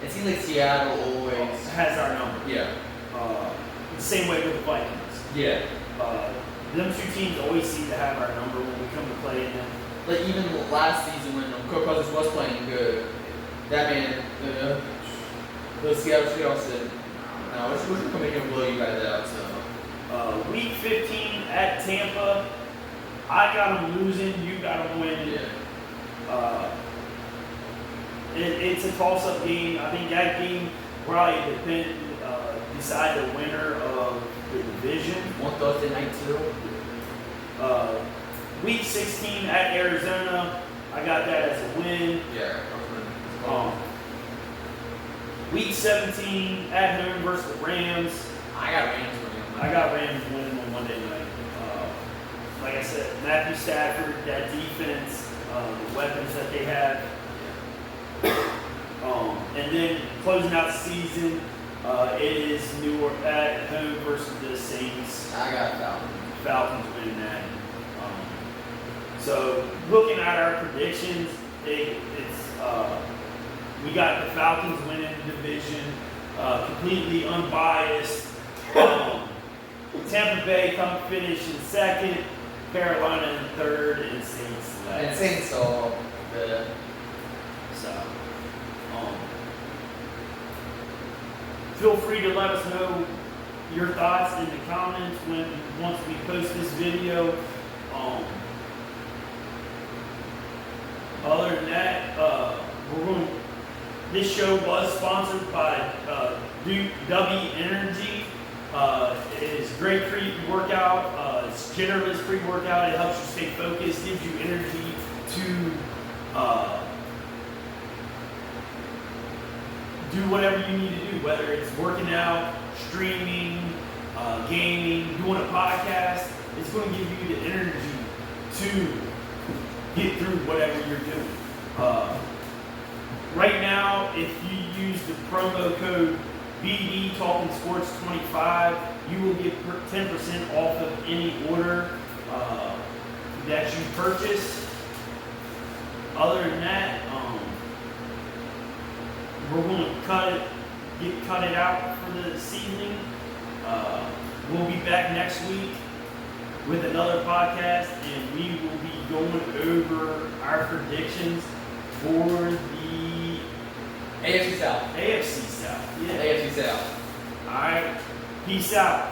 Speaker 1: It seems like Seattle always
Speaker 2: Has our number.
Speaker 1: Yeah.
Speaker 2: The same way with the Vikings.
Speaker 1: Yeah.
Speaker 2: Them two teams always seem to have our number when we come to play in them.
Speaker 1: Like even last season when Kirk Cousins was playing good, that man, the Seattle Seahawks said, "No, we're just coming here and blow you guys out." So.
Speaker 2: Week 15 at Tampa. I got them losing. You got them winning.
Speaker 1: Yeah.
Speaker 2: It's a toss-up game. I think that game probably decide the winner of the division.
Speaker 1: One Thursday night too.
Speaker 2: Week 16 at Arizona. I got that as a win.
Speaker 1: Yeah.
Speaker 2: Week 17 at home versus the Rams.
Speaker 1: I got Rams winning.
Speaker 2: I got Rams winning on Monday night. Like I said, Matthew Stafford, that defense, the weapons that they have. And then closing out the season, it is New York at home versus the Saints.
Speaker 1: I got Falcons.
Speaker 2: Falcons winning that. So looking at our predictions, it's we got the Falcons winning the division, completely unbiased. Tampa Bay come finish in second, Carolina in third, and Saints last.
Speaker 1: And Saints all good.
Speaker 2: So, feel free to let us know your thoughts in the comments once we post this video. Other than that, This show was sponsored by W Energy. It is great pre-workout. It's generous pre-workout. It helps you stay focused, gives you energy to do whatever you need to do, whether it's working out, streaming, gaming, doing a podcast. It's going to give you the energy to get through whatever you're doing. Right now, if you use the promo code B&D Talking Sports 25, you will get 10% off of any order that you purchase. Other than that, we're going to cut it out for the seasoning. We'll be back next week with another podcast, and we will be going over our predictions for the
Speaker 1: AFC South.
Speaker 2: AFC South. Yeah.
Speaker 1: AFC South.
Speaker 2: All right. Peace out.